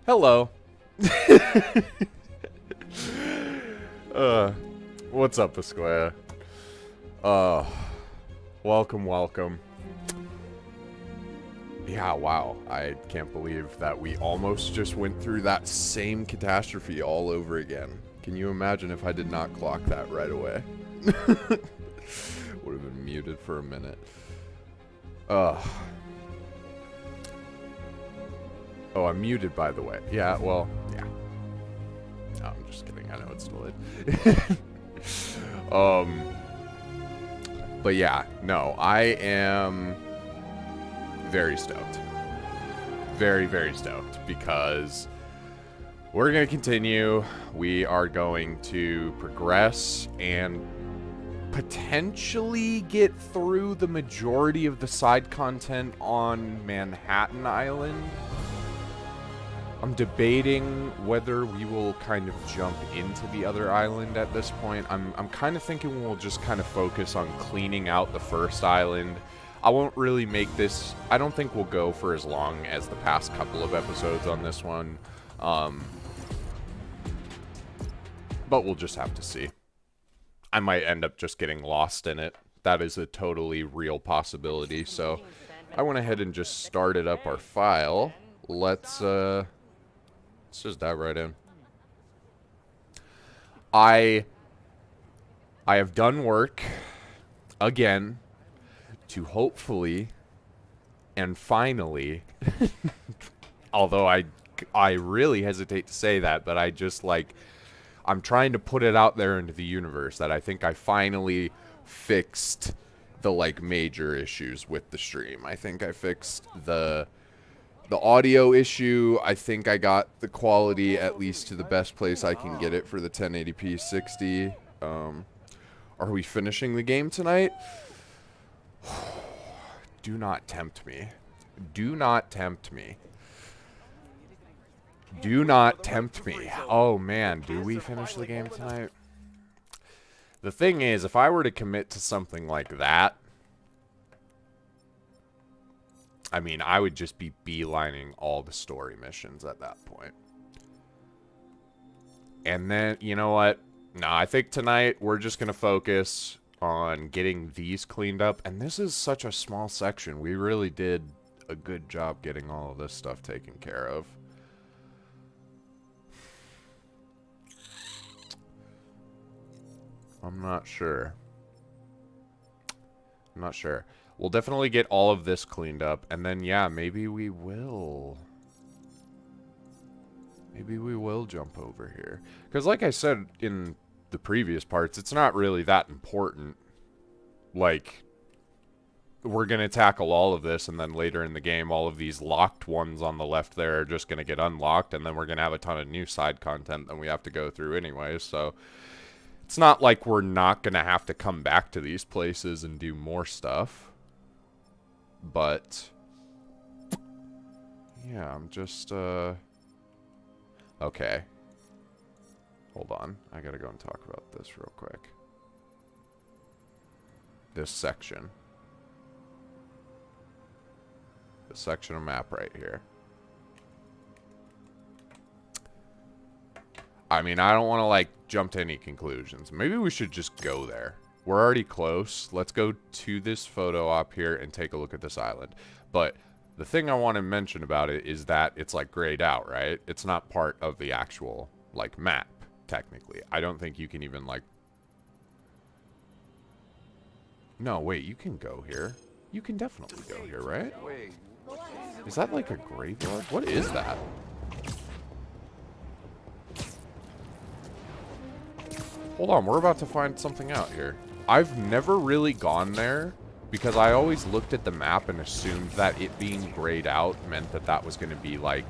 Hello. uh, what's up, Esquire? Uh, welcome. Yeah, wow. I can't believe that we almost just went through that same catastrophe all over again. Can you imagine if I did not clock that right away? Would have been muted for a minute. Oh, I'm muted, by the way. Yeah, well, yeah. No, I'm just kidding. I know it's delayed. But yeah, no, I am very stoked. Very, very stoked because we're going to continue. We are going to progress and potentially get through the majority of the side content on Manhattan Island. I'm debating whether we will kind of jump into the other island at this point. I'm kind of thinking we'll just kind of focus on cleaning out the first island. I won't really make this... I don't think we'll go for as long as the past couple of episodes on this one. But we'll just have to see. I might end up just getting lost in it. That is a totally real possibility. So I went ahead and just started up our file. Let's just dive right in. I have done work again to hopefully and finally although I really hesitate to say that, but I just like I'm trying to put it out there into the universe that I think I finally fixed the like major issues with the stream. I think I fixed the audio issue. I think I got the quality at least to the best place I can get it for the 1080p 60. Are we finishing the game tonight? Do not tempt me. Do not tempt me. Do not tempt me. Oh man, do we finish the game tonight? The thing is, if I were to commit to something like that, I mean, I would just be beelining all the story missions at that point. And then, you know what? No, I think tonight we're just going to focus on getting these cleaned up. And this is such a small section. We really did a good job getting all of this stuff taken care of. I'm not sure. I'm not sure. We'll definitely get all of this cleaned up, and then, yeah, maybe we will. Maybe we will jump over here. Because like I said in the previous parts, it's not really that important. Like, we're going to tackle all of this, and then later in the game, all of these locked ones on the left there are just going to get unlocked, and then we're going to have a ton of new side content that we have to go through anyway, so... It's not like we're not going to have to come back to these places and do more stuff. But, yeah, I'm just, okay. Hold on. I gotta go and talk about this real quick. This section. This section of map right here. I mean, I don't want to, like, jump to any conclusions. Maybe we should just go there. We're already close. Let's go to this photo op here and take a look at this island. But the thing I want to mention about it is that it's, like, grayed out, right? It's not part of the actual, like, map, technically. I don't think you can even, like... No, wait, you can go here. You can definitely go here, right? Is that, like, a graveyard? What is that? Hold on, we're about to find something out here. I've never really gone there because I always looked at the map and assumed that it being grayed out meant that that was going to be like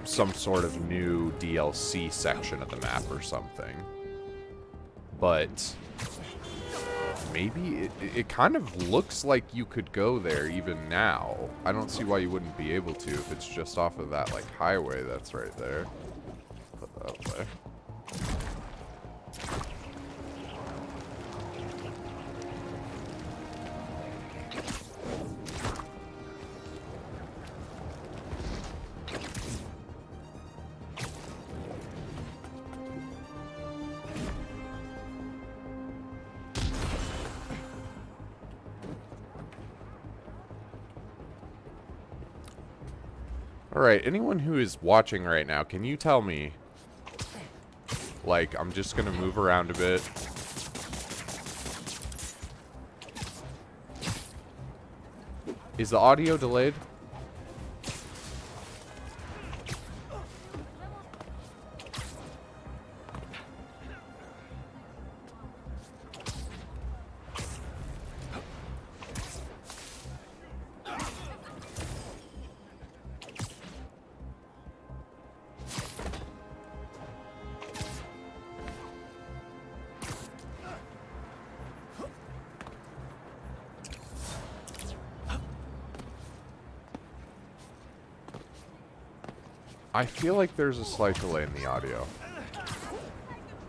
some sort of new DLC section of the map or something. But maybe it kind of looks like you could go there even now. I don't see why you wouldn't be able to if it's just off of that like highway that's right there. Put that away. Alright, anyone who is watching right now, can you tell me, like, I'm just gonna move around a bit. Is the audio delayed? I feel like there's a slight delay in the audio.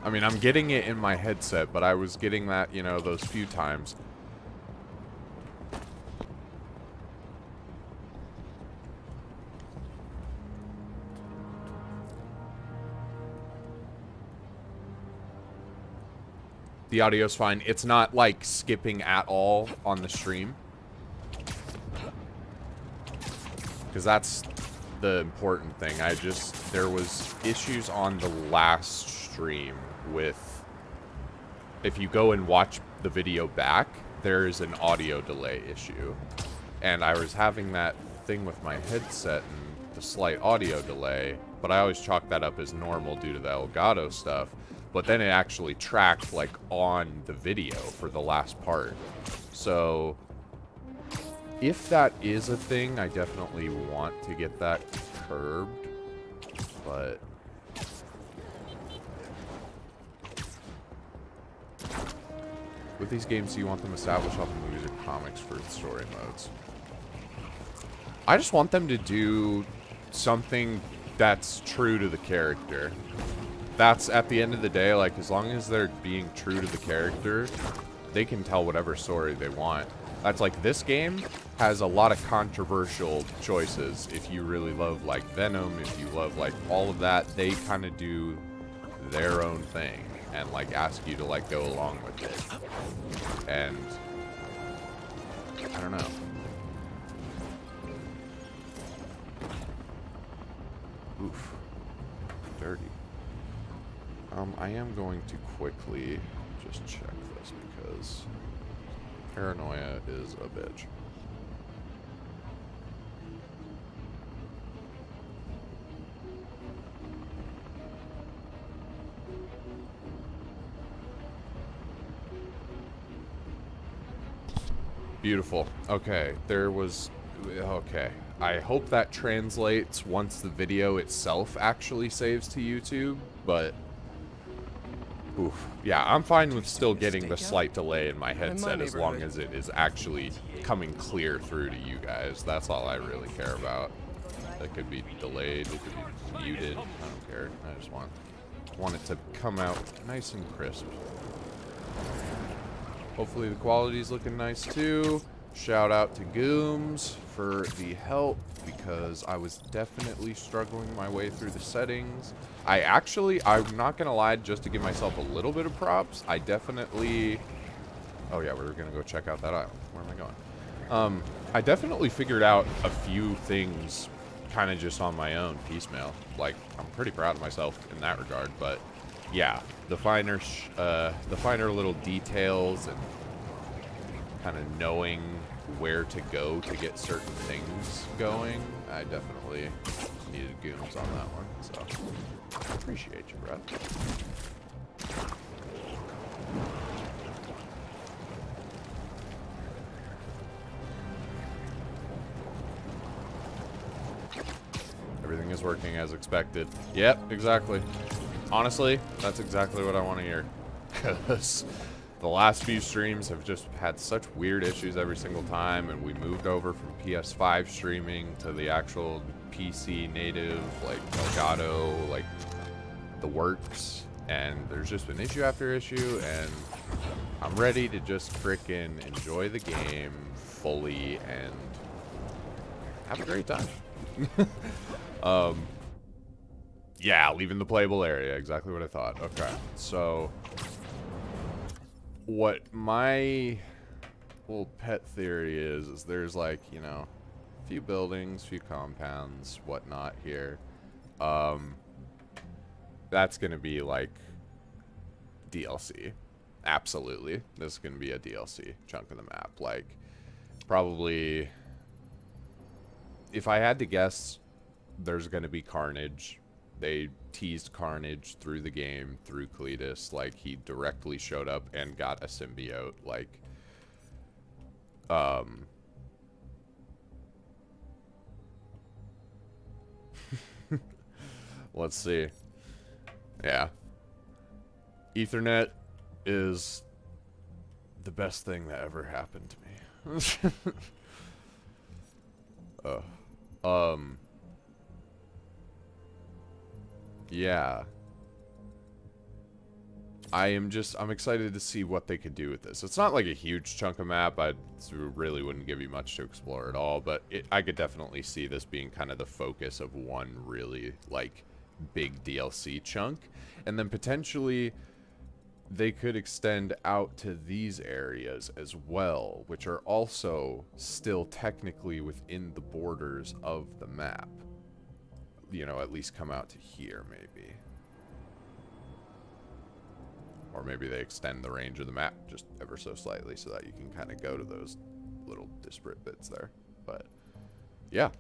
I mean, I'm getting it in my headset, but I was getting that, you know, those few times. The audio's fine. It's not, like, skipping at all on the stream. Because that's the important thing. There was issues on the last stream with, if you go and watch the video back, there's an audio delay issue. And I was having that thing with my headset and the slight audio delay, but I always chalk that up as normal due to the Elgato stuff. But then it actually tracked, like, on the video for the last part. So if that is a thing, I definitely want to get that curbed, but with these games, do you want them established off the movies or comics for story modes? I just want them to do something that's true to the character. That's, at the end of the day, like, as long as they're being true to the character, they can tell whatever story they want. That's like, this game has a lot of controversial choices. If you really love, like, Venom, if you love, like, all of that, they kind of do their own thing and, like, ask you to, like, go along with it. And I don't know. Oof. Dirty. I am going to quickly just check this because paranoia is a bitch. Beautiful. Okay, okay. I hope that translates once the video itself actually saves to YouTube, but oof. Yeah, I'm fine with still getting the slight delay in my headset as long as it is actually coming clear through to you guys. That's all I really care about. It could be delayed, it could be muted. I don't care. I just want it to come out nice and crisp. Hopefully the quality's looking nice too. Shout out to Gooms for the help because I was definitely struggling my way through the settings. I'm not gonna lie, just to give myself a little bit of props, I definitely, oh yeah, we're gonna go check out that island. Where am I going? I definitely figured out a few things kind of just on my own piecemeal. Like, I'm pretty proud of myself in that regard, but yeah, the finer little details and kind of knowing where to go to get certain things going, I definitely needed Gooms on that one, so appreciate you, bro. Everything is working as expected. Yep, exactly. Honestly, that's exactly what I want to hear. Because the last few streams have just had such weird issues every single time, and we moved over from PS5 streaming to the actual PC native, like, Elgato, like, the works, and there's just been issue after issue, and I'm ready to just frickin' enjoy the game fully and have a great time. Yeah, leaving the playable area, exactly what I thought. Okay, so what my little pet theory is there's, like, you know, few buildings, few compounds, whatnot here. That's gonna be like DLC. Absolutely. This is gonna be a DLC chunk of the map. Like, probably, if I had to guess, there's gonna be carnage. They teased carnage through the game, through Cletus. Like, he directly showed up and got a symbiote. Like, let's see. Yeah. Ethernet is the best thing that ever happened to me. Yeah. I'm excited to see what they could do with this. It's not like a huge chunk of map. I really wouldn't give you much to explore at all, but I could definitely see this being kind of the focus of one really, like, big DLC chunk. And then potentially they could extend out to these areas as well, which are also still technically within the borders of the map. You know, at least come out to here, maybe. Or maybe they extend the range of the map just ever so slightly so that you can kind of go to those little disparate bits there. But, yeah.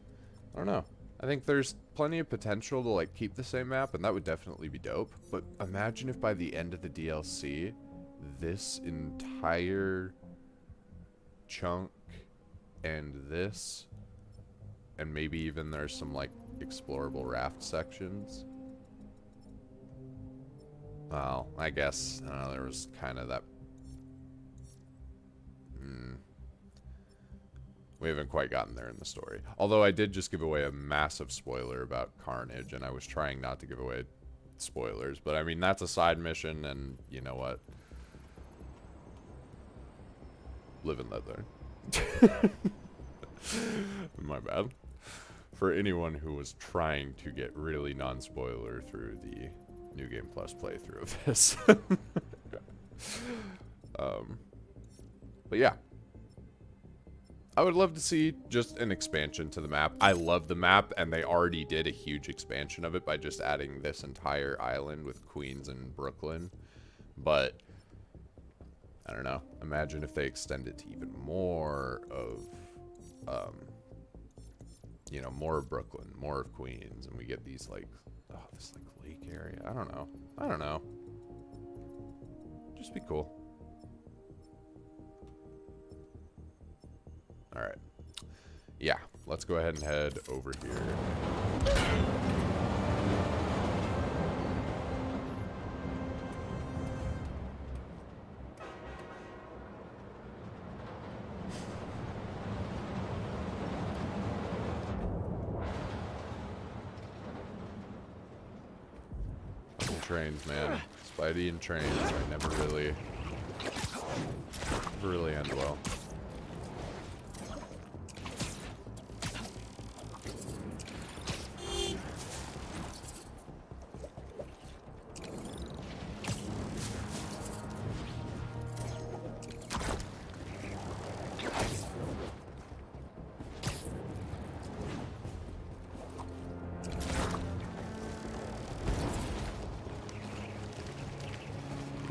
I don't know. I think there's plenty of potential to, like, keep the same map, and that would definitely be dope. But imagine if by the end of the DLC, this entire chunk and this, and maybe even there's some, like, explorable raft sections. Well, I guess there was kind of that. We haven't quite gotten there in the story. Although I did just give away a massive spoiler about Carnage, and I was trying not to give away spoilers. But I mean, that's a side mission, and you know what? Live and let learn. My bad. For anyone who was trying to get really non-spoiler through the New Game Plus playthrough of this. But yeah. I would love to see just an expansion to the map. I love the map, and they already did a huge expansion of it by just adding this entire island with Queens and Brooklyn. But, I don't know. Imagine if they extend it to even more of, you know, more of Brooklyn, more of Queens, and we get these, like, oh, this, like, lake area. I don't know. I don't know. Just be cool. Alright. Yeah, let's go ahead and head over here. Trains, man. Spidey and trains, I never really end well.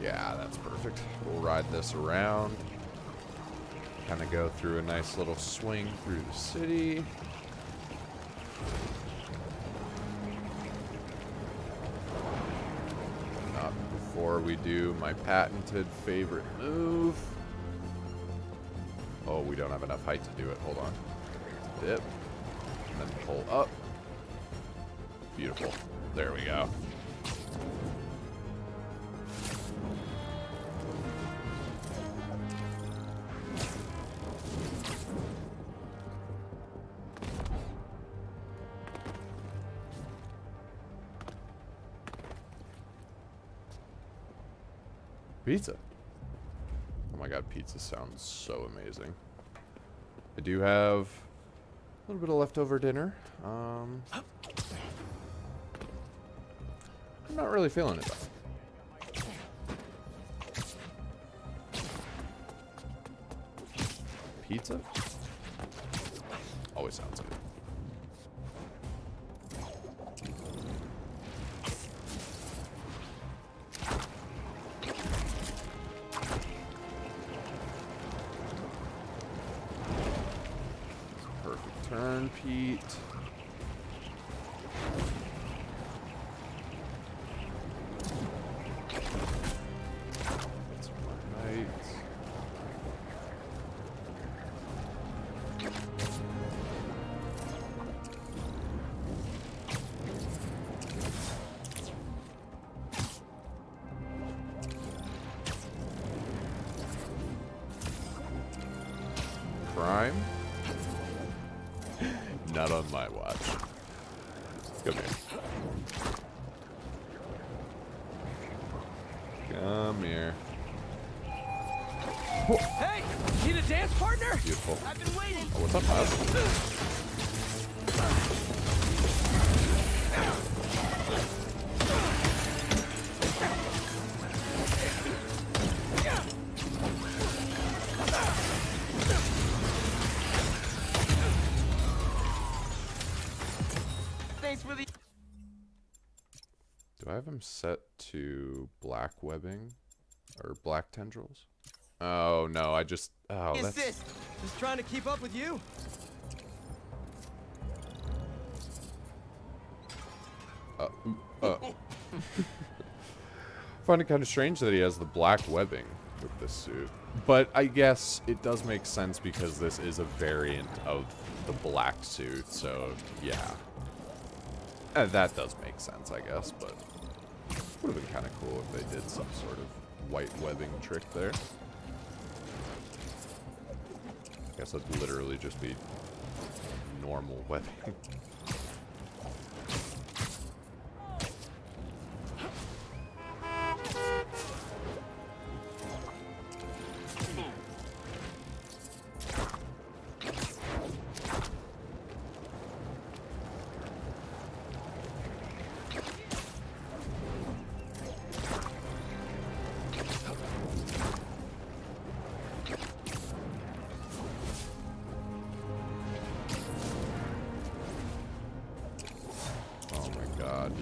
Yeah, that's perfect. We'll ride this around. Kind of go through a nice little swing through the city. Not before we do my patented favorite move. Oh, we don't have enough height to do it. Hold on. Dip. And then pull up. Beautiful. There we go. Pizza. Oh my god, pizza sounds so amazing. I do have a little bit of leftover dinner. I'm not really feeling it though. Pizza? Always sounds good. Perfect turn, Pete. That's right. Crime? Not on my watch. Come here. Come here. Hey, need a dance partner? Beautiful. I've been waiting. Oh, what's up, Miles? Thanks for the. Do I have him set to black webbing? Or black tendrils? Oh, no, I just... Oh, that's... Assist. Just trying to keep up with you. Find it kind of strange that he has the black webbing with this suit. But I guess it does make sense because this is a variant of the black suit, so yeah. That does make sense, I guess, but would have been kind of cool if they did some sort of white webbing trick there. I guess that'd literally just be normal webbing.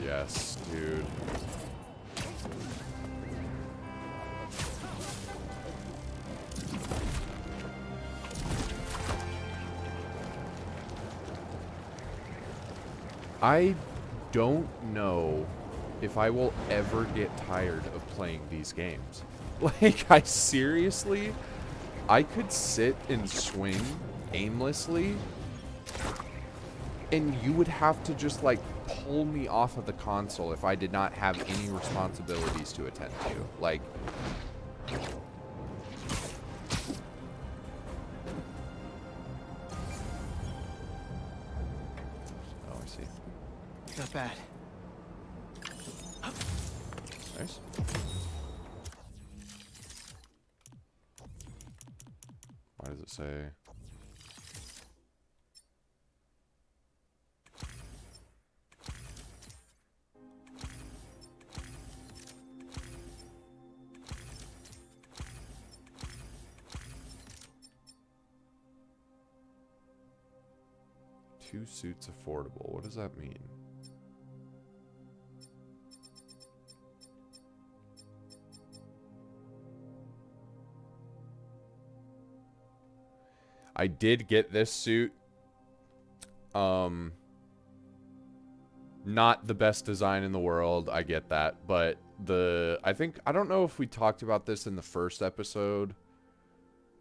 Yes, dude. I don't know if I will ever get tired of playing these games. Like, I seriously, I could sit and swing aimlessly, and you would have to just, like, pull me off of the console if I did not have any responsibilities to attend to. Like... Oh, I see. Not bad. Nice. Why does it say... Two suits affordable. What does that mean? I did get this suit. Not the best design in the world. I get that. But I don't know if we talked about this in the first episode.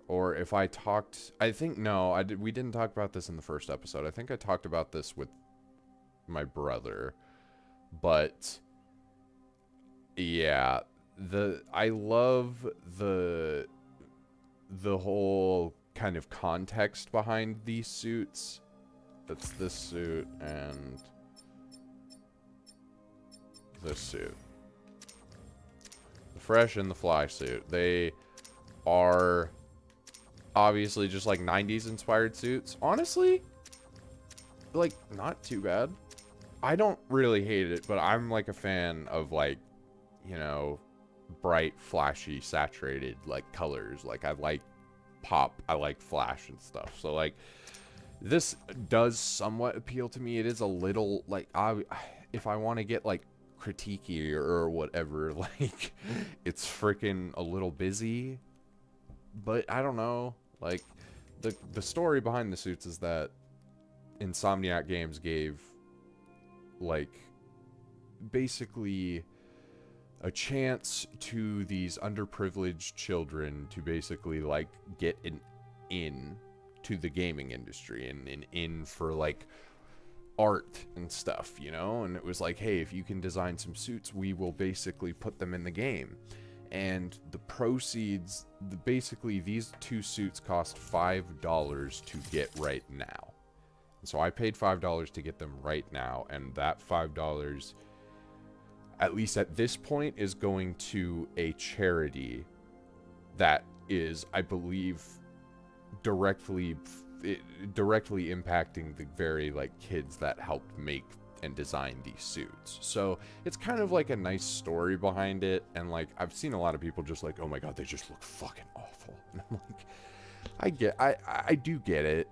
Or if I talked, no, we didn't talk about this in the first episode. I think I talked about this with my brother. But yeah, I love the whole kind of context behind these suits. That's this suit and this suit. The Fresh and the Fly suit. They are obviously just like 90s inspired suits. Honestly, like, not too bad. I don't really hate it, but I'm like a fan of, like, you know, bright, flashy, saturated, like, colors. Like, I like pop, I like flash and stuff. So, like, This does somewhat appeal to me. It is a little like if I want to get like critiquey or whatever, like it's freaking a little busy. But I don't know. Like the story behind the suits is that Insomniac Games gave like basically a chance to these underprivileged children to basically like get an in to the gaming industry and an in for like art and stuff, you know? And it was like, hey, if you can design some suits, we will basically put them in the game. And the proceeds, basically these two suits cost $5 to get right now. And so I paid $5 to get them right now, and that $5, at least at this point, is going to a charity that is, I believe, directly impacting the very like kids that helped make and design these suits. So it's kind of like a nice story behind it, and like I've seen a lot of people just like, oh my god, they just look fucking awful. And I'm like, I do get it.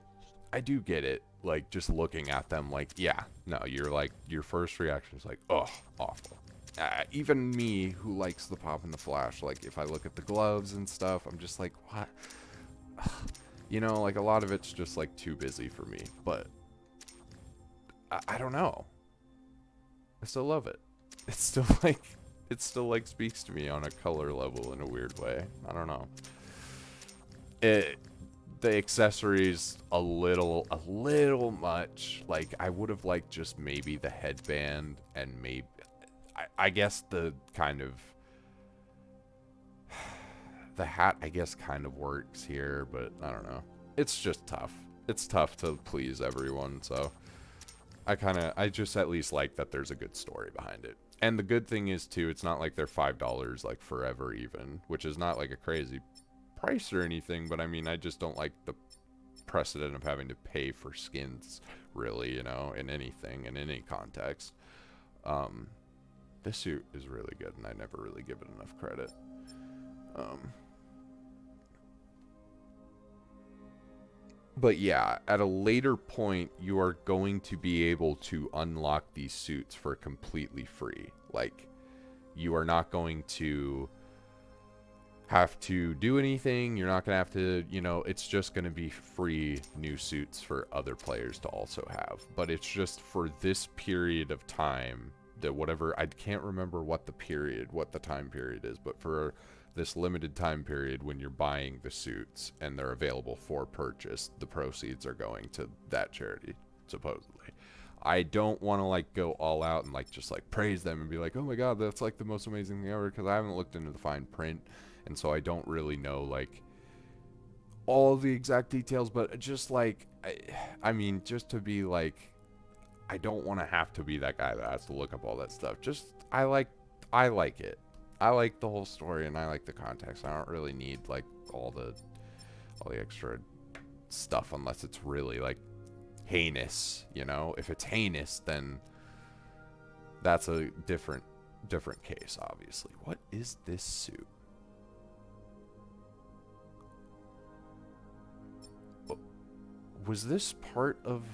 I do get it. Like just looking at them, like, yeah, no, you're like, your first reaction is like, oh, awful. Even me, who likes the pop and the flash, like if I look at the gloves and stuff, I'm just like, what? You know, like a lot of it's just like too busy for me. But I don't know. I still love it. It's still like speaks to me on a color level in a weird way. I don't know. The accessories a little much. Like I would have liked just maybe the headband and maybe I guess the kind of the hat I guess kind of works here, but I don't know. It's just tough. It's tough to please everyone, so I just at least like that there's a good story behind it. And the good thing is too, it's not like they're $5 like forever even, which is not like a crazy price or anything, but I mean, I just don't like the precedent of having to pay for skins, really, you know, in anything, in any context. This suit is really good, and I never really give it enough credit. But yeah, at a later point, you are going to be able to unlock these suits for completely free. Like, you are not going to have to do anything. You're not going to have to, you know, it's just going to be free new suits for other players to also have. But it's just for this period of time, that whatever, I can't remember what the time period is, but for this limited time period when you're buying the suits and they're available for purchase, the proceeds are going to that charity, supposedly. I don't want to like go all out and like just like praise them and be like, oh my god, that's like the most amazing thing ever, because I haven't looked into the fine print, and so I don't really know like all the exact details. But just like I mean, just to be like, I don't want to have to be that guy that has to look up all that stuff. Just I like it. I like the whole story, and I like the context. I don't really need like all the extra stuff unless it's really like heinous, you know? If it's heinous, then that's a different case, obviously. What is this suit? Was this part of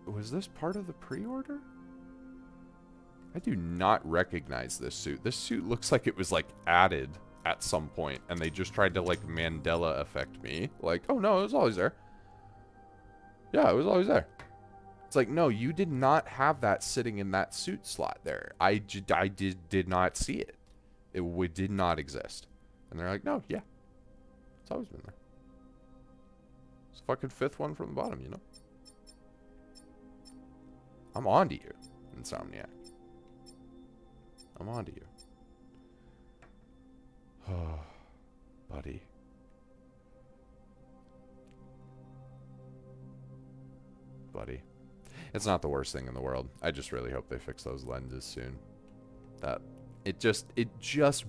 the pre-order? I do not recognize this suit. This suit looks like it was like added at some point, and they just tried to like Mandela effect me. Like, oh no, it was always there. Yeah, it was always there. It's like, no, you did not have that sitting in that suit slot there. I did not see it. It did not exist. And they're like, no, yeah, it's always been there. It's the fucking fifth one from the bottom, you know. I'm on to you, Insomniac. I'm on to you. Oh, buddy. Buddy. It's not the worst thing in the world. I just really hope they fix those lenses soon. That it just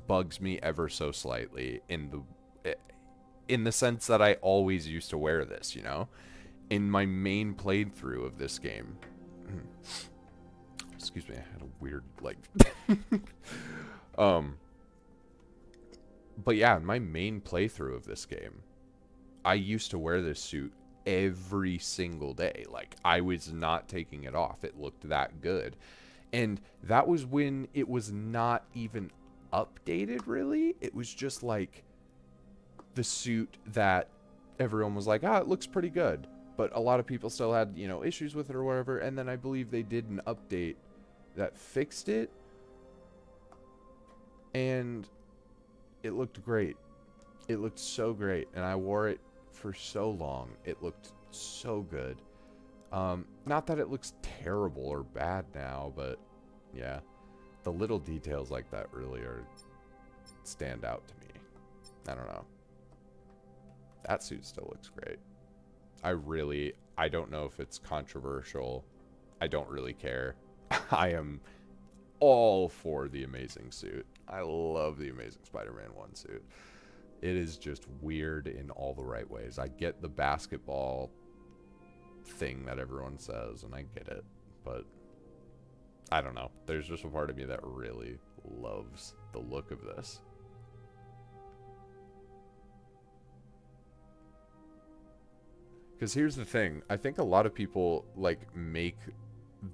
bugs me ever so slightly in the sense that I always used to wear this, you know? In my main playthrough of this game. Excuse me, I had a weird, like... But yeah, in my main playthrough of this game, I used to wear this suit every single day. Like, I was not taking it off. It looked that good. And that was when it was not even updated, really. It was just like the suit that everyone was like, ah, it looks pretty good. But a lot of people still had, you know, issues with it or whatever. And then I believe they did an update that fixed it. And it looked great. It looked so great. And I wore it for so long. It looked so good. Not that it looks terrible or bad now, but yeah. The little details like that really stand out to me. I don't know. That suit still looks great. I don't know if it's controversial. I don't really care. I am all for the Amazing suit. I love the Amazing Spider-Man 1 suit. It is just weird in all the right ways. I get the basketball thing that everyone says, and I get it, but I don't know. There's just a part of me that really loves the look of this. Because here's the thing. I think a lot of people, like, make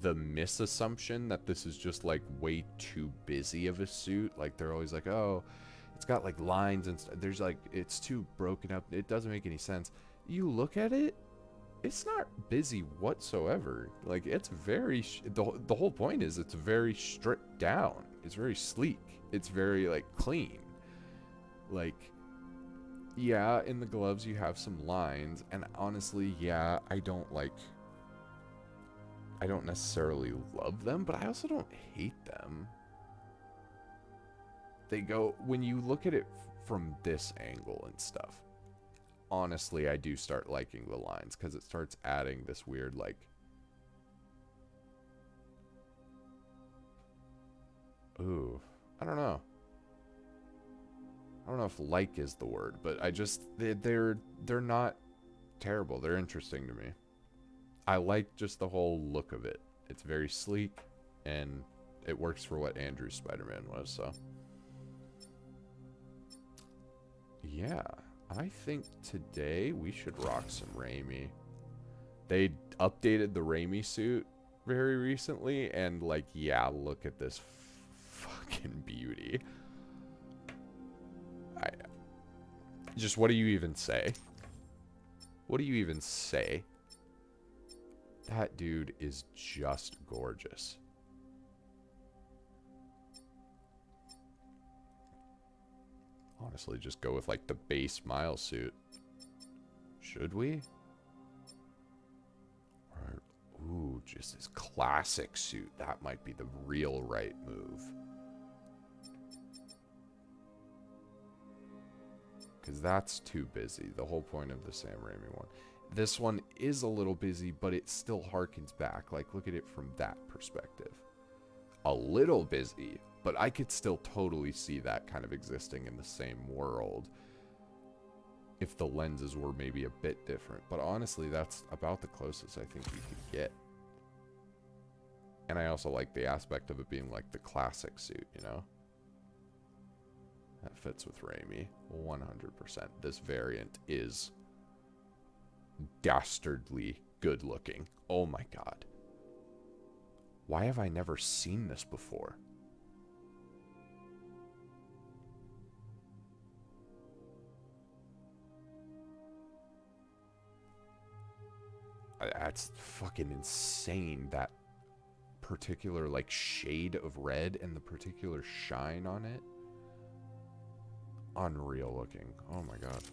the misassumption that this is just, like, way too busy of a suit. Like, they're always like, oh, it's got, like, lines and stuff. There's, like, it's too broken up. It doesn't make any sense. You look at it, it's not busy whatsoever. Like, it's very... the whole point is it's very stripped down. It's very sleek. It's very, like, clean. Like... yeah, in the gloves you have some lines, and honestly, yeah, I don't necessarily love them, but I also don't hate them. They go, when you look at it from this angle and stuff, honestly, I do start liking the lines, because it starts adding this weird, like, ooh, I don't know. I don't know if like is the word, but I just, they're not terrible. They're interesting to me. I like just the whole look of it. It's very sleek, and it works for what Andrew's Spider-Man was, so. Yeah, I think today we should rock some Raimi. They updated the Raimi suit very recently, and like, yeah, look at this fucking beauty. Just, what do you even say? What do you even say? That dude is just gorgeous. Honestly, just go with, like, the base Miles suit. Should we? Or, ooh, just his classic suit. That might be the real right move. Because that's too busy. The whole point of the Sam Raimi one. This one is a little busy, but it still harkens back. Like, look at it from that perspective. A little busy, but I could still totally see that kind of existing in the same world if the lenses were maybe a bit different. But honestly, that's about the closest I think you could get. And I also like the aspect of it being like the classic suit, you know? That fits with Raimi 100%. This variant is dastardly good looking. Oh my god. Why have I never seen this before? That's fucking insane. That particular, like, shade of red and the particular shine on it. Unreal looking. Oh my god.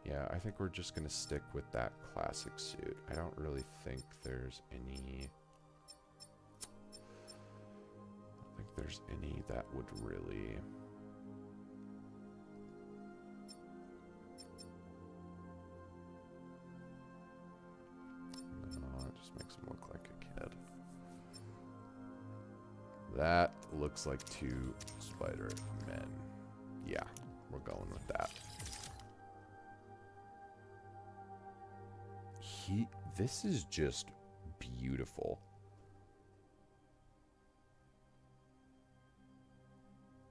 Yeah, I think we're just gonna stick with that classic suit. I don't really think there's any... I don't think there's any that would really... No, it just makes him look like a kid. That looks like two Spider-Men. Yeah, we're going with that. This is just beautiful.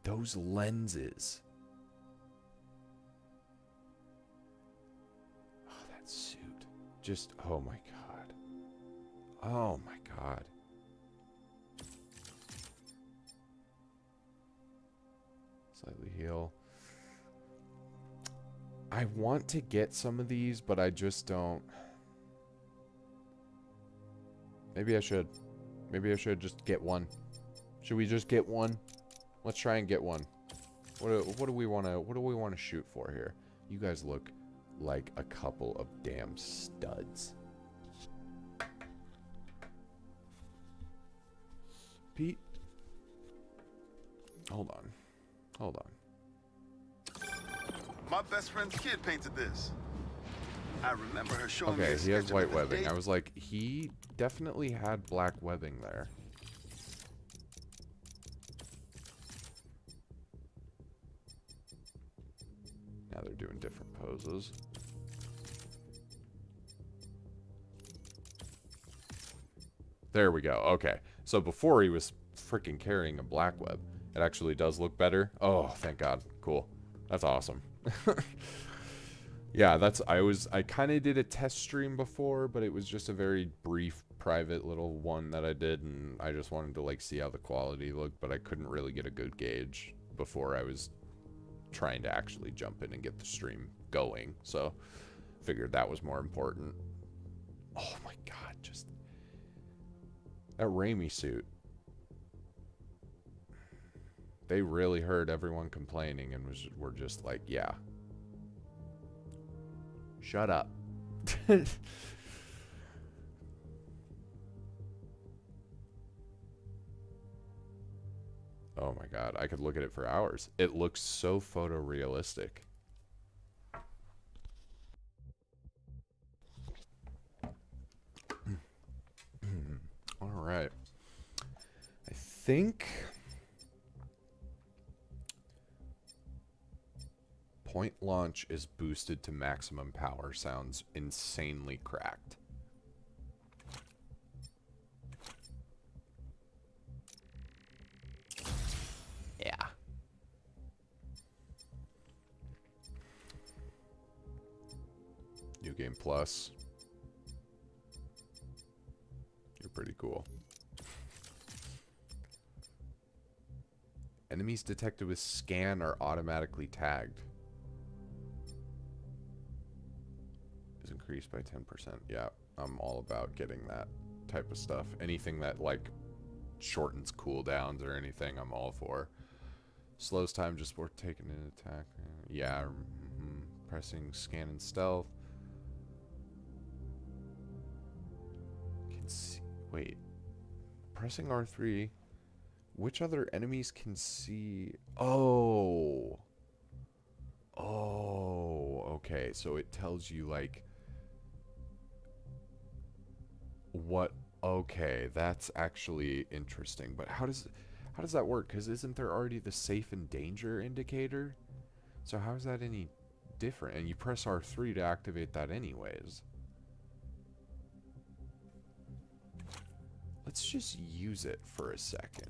Those lenses. Just, oh my god. Oh my god. Slightly heal. I want to get some of these, but I just don't. Maybe I should. Maybe I should just get one. Should we just get one? Let's try and get one. What do we want to shoot for here? You guys look like a couple of damn studs. Pete. Hold on. Hold on. My best friend's kid painted this. I remember her showing me a Okay, he has sketch of white it the webbing. day- I was like, he definitely had black webbing there. Now they're doing different poses. There we go. Okay. So before he was freaking carrying a black web. It actually does look better. Oh, thank God. Cool. That's awesome. Yeah, I kind of did a test stream before, but it was just a very brief private little one that I did, and I just wanted to like see how the quality looked, but I couldn't really get a good gauge before I was trying to actually jump in and get the stream going. So figured that was more important. Oh my God, just that Raimi suit. They really heard everyone complaining and were just like, yeah. Shut up. Oh my God, I could look at it for hours. It looks so photorealistic. All right. I think point launch is boosted to maximum power sounds insanely cracked. Yeah. New Game Plus. You're pretty cool. Enemies detected with scan are automatically tagged. Is increased by 10%. Yeah, I'm all about getting that type of stuff. Anything that like shortens cooldowns or anything, I'm all for. Slows time just worth taking an attack. Yeah, pressing scan and stealth. Can see. Wait, pressing R3. Which other enemies can see? Oh. Oh, okay. So it tells you like what. Okay, that's actually interesting. But how does that work? Because isn't there already the safe and danger indicator? So how is that any different? And you press R3 to activate that anyways. Let's just use it for a second.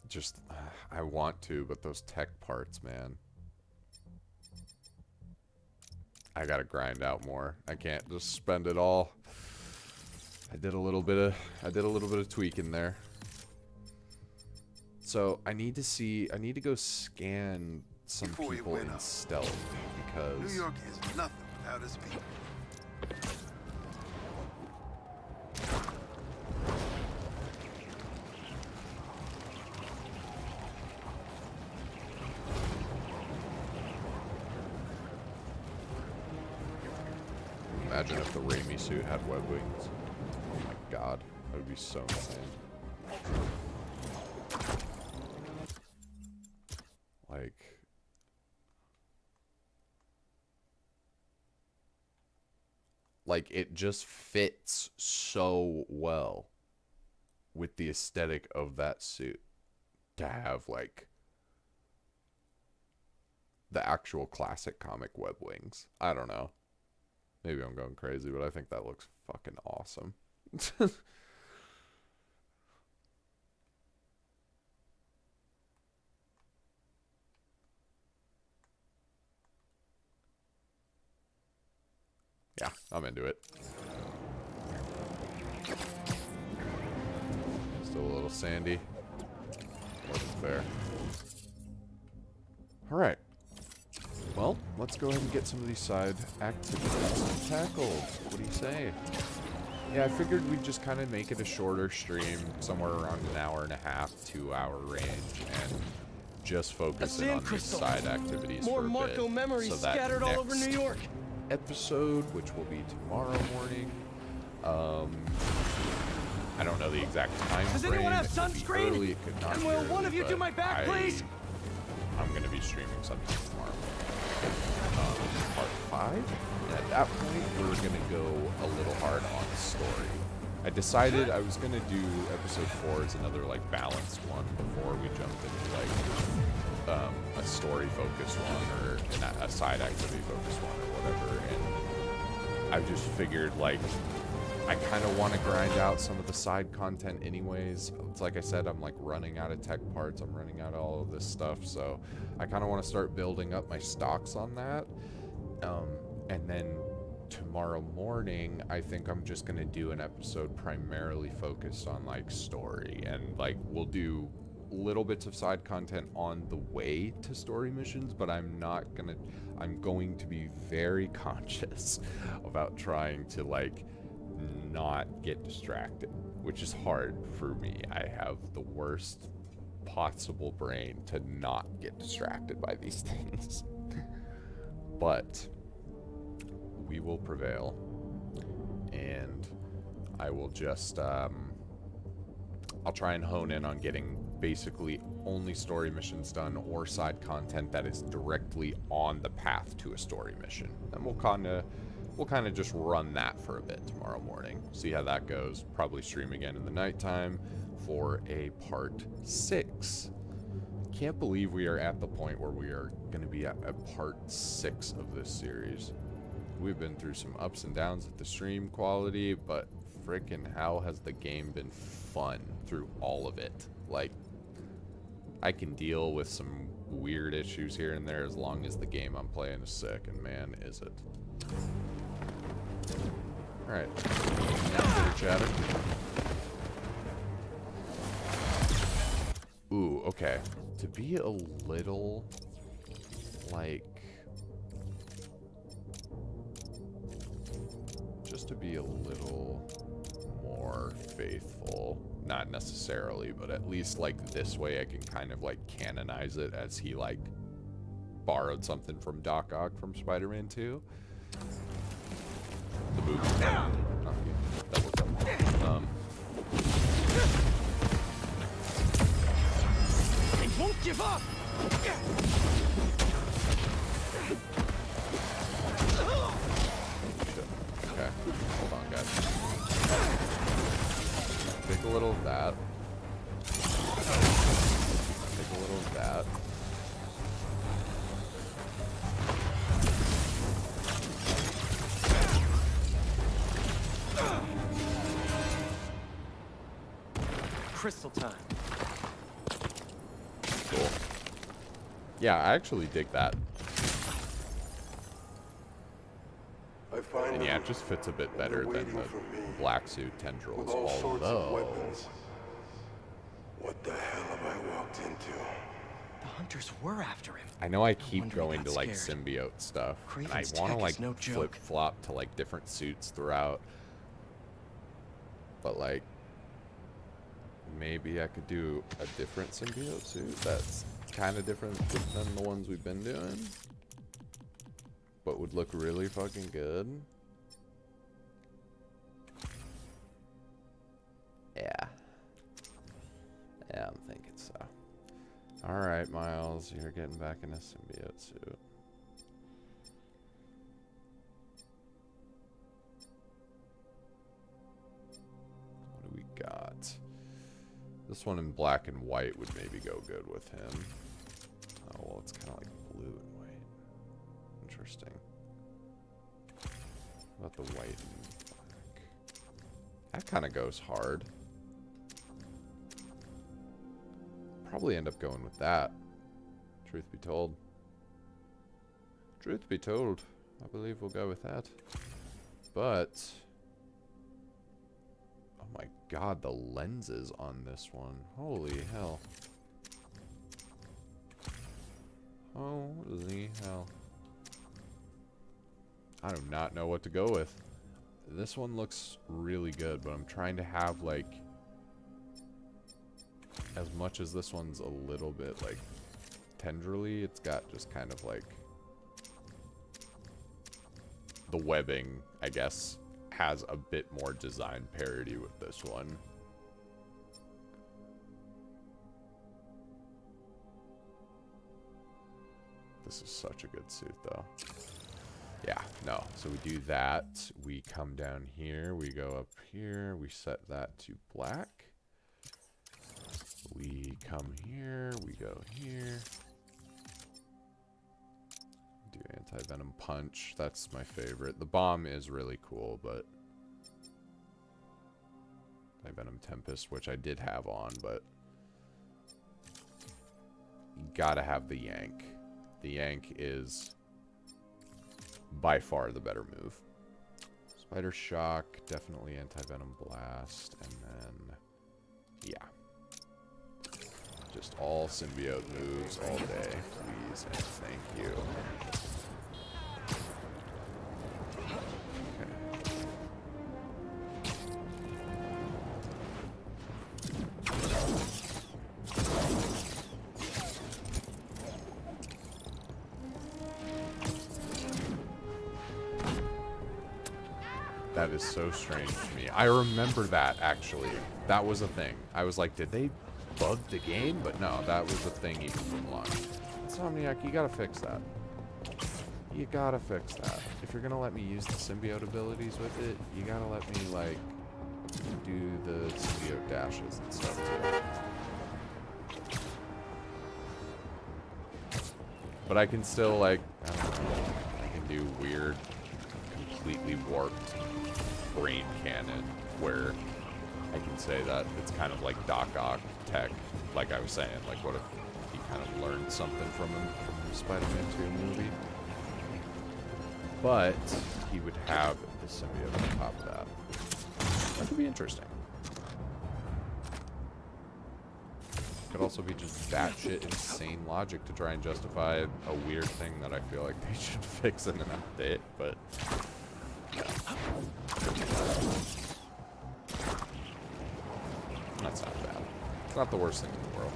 Just, I want to, but those tech parts, man. I gotta grind out more. I can't just spend it all. I did a little bit of tweaking there. So I need to go scan some people in stealth because New York is nothing without its people. Imagine if the Raimi suit had web wings. Oh my God, that would be so insane. Like, it just fits so well with the aesthetic of that suit to have, like, the actual classic comic web wings. I don't know. Maybe I'm going crazy, but I think that looks fucking awesome. Yeah, I'm into it. Still a little sandy. Wasn't fair. Alright. Well, let's go ahead and get some of these side activities tackled. What do you say? Yeah, I figured we'd just kind of make it a shorter stream, somewhere around an hour and a half, 2 hour range, and just focus in on these side activities More for a Marco bit. memories So that scattered all over New next York. episode, which will be tomorrow morning. I don't know the exact time Does frame. anyone have It could be sunscreen? early, it could not And be will early, one of you do but my back, please? I'm going to be streaming something tomorrow morning. Part 5. And at that point, we're going to go a little hard on the story. I decided I was going to do episode 4 as another, like, balanced one before we jumped into, like, a story-focused one or a side activity-focused one or whatever. And I just figured, like, I kind of want to grind out some of the side content anyways. It's like I said, I'm like running out of tech parts. I'm running out of all of this stuff. So I kind of want to start building up my stocks on that. And then tomorrow morning, I think I'm just going to do an episode primarily focused on like story. And like we'll do little bits of side content on the way to story missions, but I'm going to be very conscious about trying to like not get distracted, which is hard for me. I have the worst possible brain to not get distracted by these things. But we will prevail, and I will just I'll try and hone in on getting basically only story missions done or side content that is directly on the path to a story mission. And we'll kind of just run that for a bit tomorrow morning. See how that goes. Probably stream again in the nighttime for a part 6. Can't believe we are at the point where we are going to be at a part 6 of this series. We've been through some ups and downs with the stream quality, but freaking how has the game been fun through all of it. Like, I can deal with some weird issues here and there as long as the game I'm playing is sick, and man, is it. Alright. Now chatter. Ooh, okay. To be a little, like... just to be a little more faithful. Not necessarily, but at least, like, this way I can kind of, like, canonize it as he, like, borrowed something from Doc Ock from Spider-Man 2. The boot. That worked out. They won't give up! Okay, hold on, guys. Take a little of that. Take a little of that. Crystal time. Cool. Yeah, I actually dig that. And yeah, it just fits a bit better than the black suit tendrils, although... What the hell have I walked into? The hunters were after him. I know I keep wonder he going to got like scared. symbiote stuff, and I Kraven's want to tech like is no joke. flip-flop to like different suits throughout. But like, maybe I could do a different symbiote suit that's kind of different than the ones we've been doing, but would look really fucking good. Yeah. Yeah, I'm thinking so. Alright, Miles, you're getting back in a symbiote suit. This one in black and white would maybe go good with him. Oh, well, it's kind of like blue and white. Interesting. What about the white and black? That kind of goes hard. Probably end up going with that. Truth be told. Truth be told, I believe we'll go with that. But... oh my god, the lenses on this one. Holy hell. Holy hell. I do not know what to go with. This one looks really good, but I'm trying to have, like... as much as this one's a little bit, like, tenderly, it's got just kind of, like... the webbing, I guess, has a bit more design parity with this one. This is such a good suit, though. Yeah, no. So we do that. We come down here. We go up here. We set that to black. We come here. We go here. Do anti-venom punch. That's my favorite. The bomb is really cool, but... anti-venom tempest, which I did have on, but... you gotta have the yank. The yank is... by far the better move. Spider shock, definitely anti-venom blast, and then... yeah. Just all symbiote moves all day, please, and thank you. That is so strange to me. I remember that, actually. That was a thing. I was like, did they bug the game? But no, that was a thing even from launch. Insomniac, you gotta fix that. You gotta fix that. If you're gonna let me use the symbiote abilities with it, you gotta let me, like, do the symbiote dashes and stuff, too. But I can still, like, I don't know, I can do weird, completely warped brain cannon where I can say that it's kind of like Doc Ock tech, like I was saying. Like, what if he kind of learned something from him from the Spider-Man 2 movie? But he would have the symbiote on top of that. That could be interesting. Could also be just batshit insane logic to try and justify a weird thing that I feel like they should fix in an update, but... yeah. That's not bad. It's not the worst thing in the world.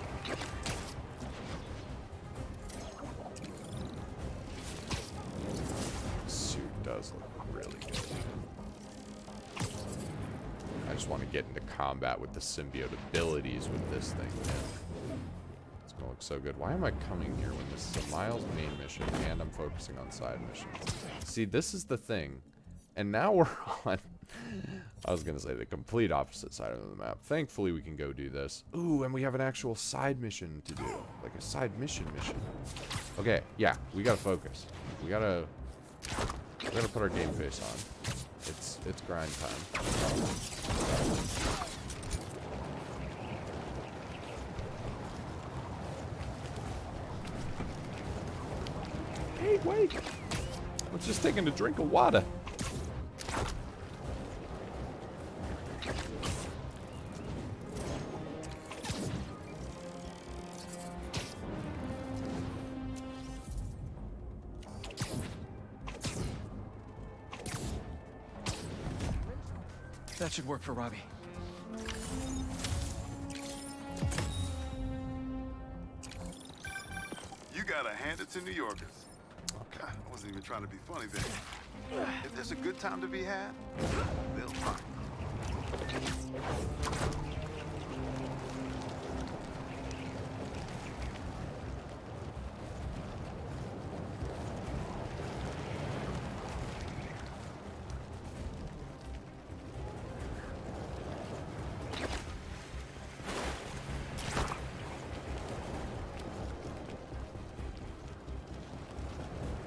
The suit does look really good. I just want to get into combat with the symbiote abilities with this thing, man. It's gonna look so good. Why am I coming here when this is a Miles main mission and I'm focusing on side missions? See, this is the thing. And now we're on, I was going to say, the complete opposite side of the map. Thankfully, we can go do this. Ooh, and we have an actual side mission to do. Like a side mission. Okay, yeah, we got to focus. We got to put our game face on. It's grind time. Hey, wait. I was just taking a drink of water. That should work for Robbie. You gotta hand it to New Yorkers. Okay. I wasn't even trying to be funny there. If there's a good time to be had, they'll find it.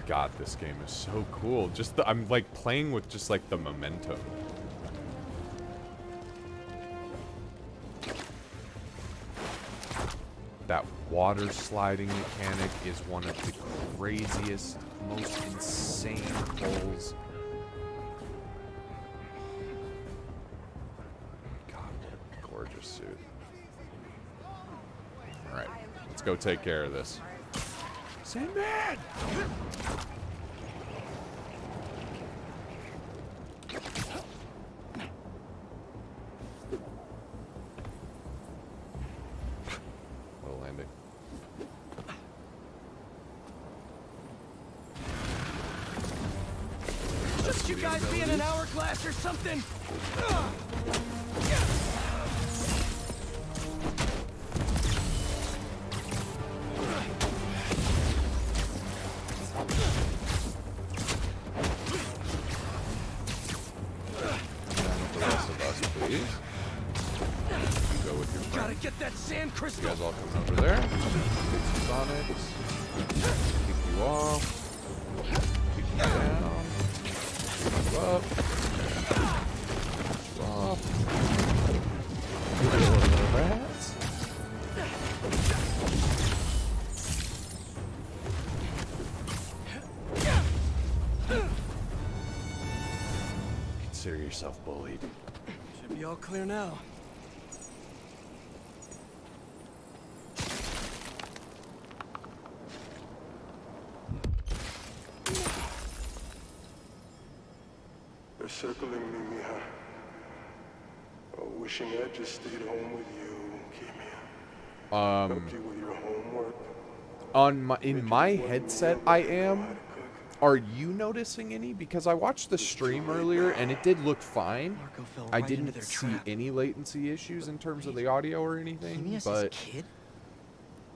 God, this game is so cool. Just I'm like playing with just like the momentum. That water sliding mechanic is one of the craziest, most insane pulls. God, what a gorgeous suit. Alright, let's go take care of this. Sandman! Low landing. Just you guys be in an hourglass or something. The rest of us, please. You go with your Gotta friend. get that sand You crystal. guys all come over there. Get some sonics. Kick you off. Kick you down. Kick you up. Kick you off. Get a little rats. Consider yourself bullied. Should be all clear now. They're circling me, Mija. Oh, wishing I just stayed home with you, Gimme. Help you with your homework. On my in my Wasn't headset, real, I but know how am. to cook. Are you noticing any? Because I watched the stream earlier and it did look fine. Marco fell I right into didn't their see trap. any latency issues in terms of the audio or anything. Gimme as his But kid?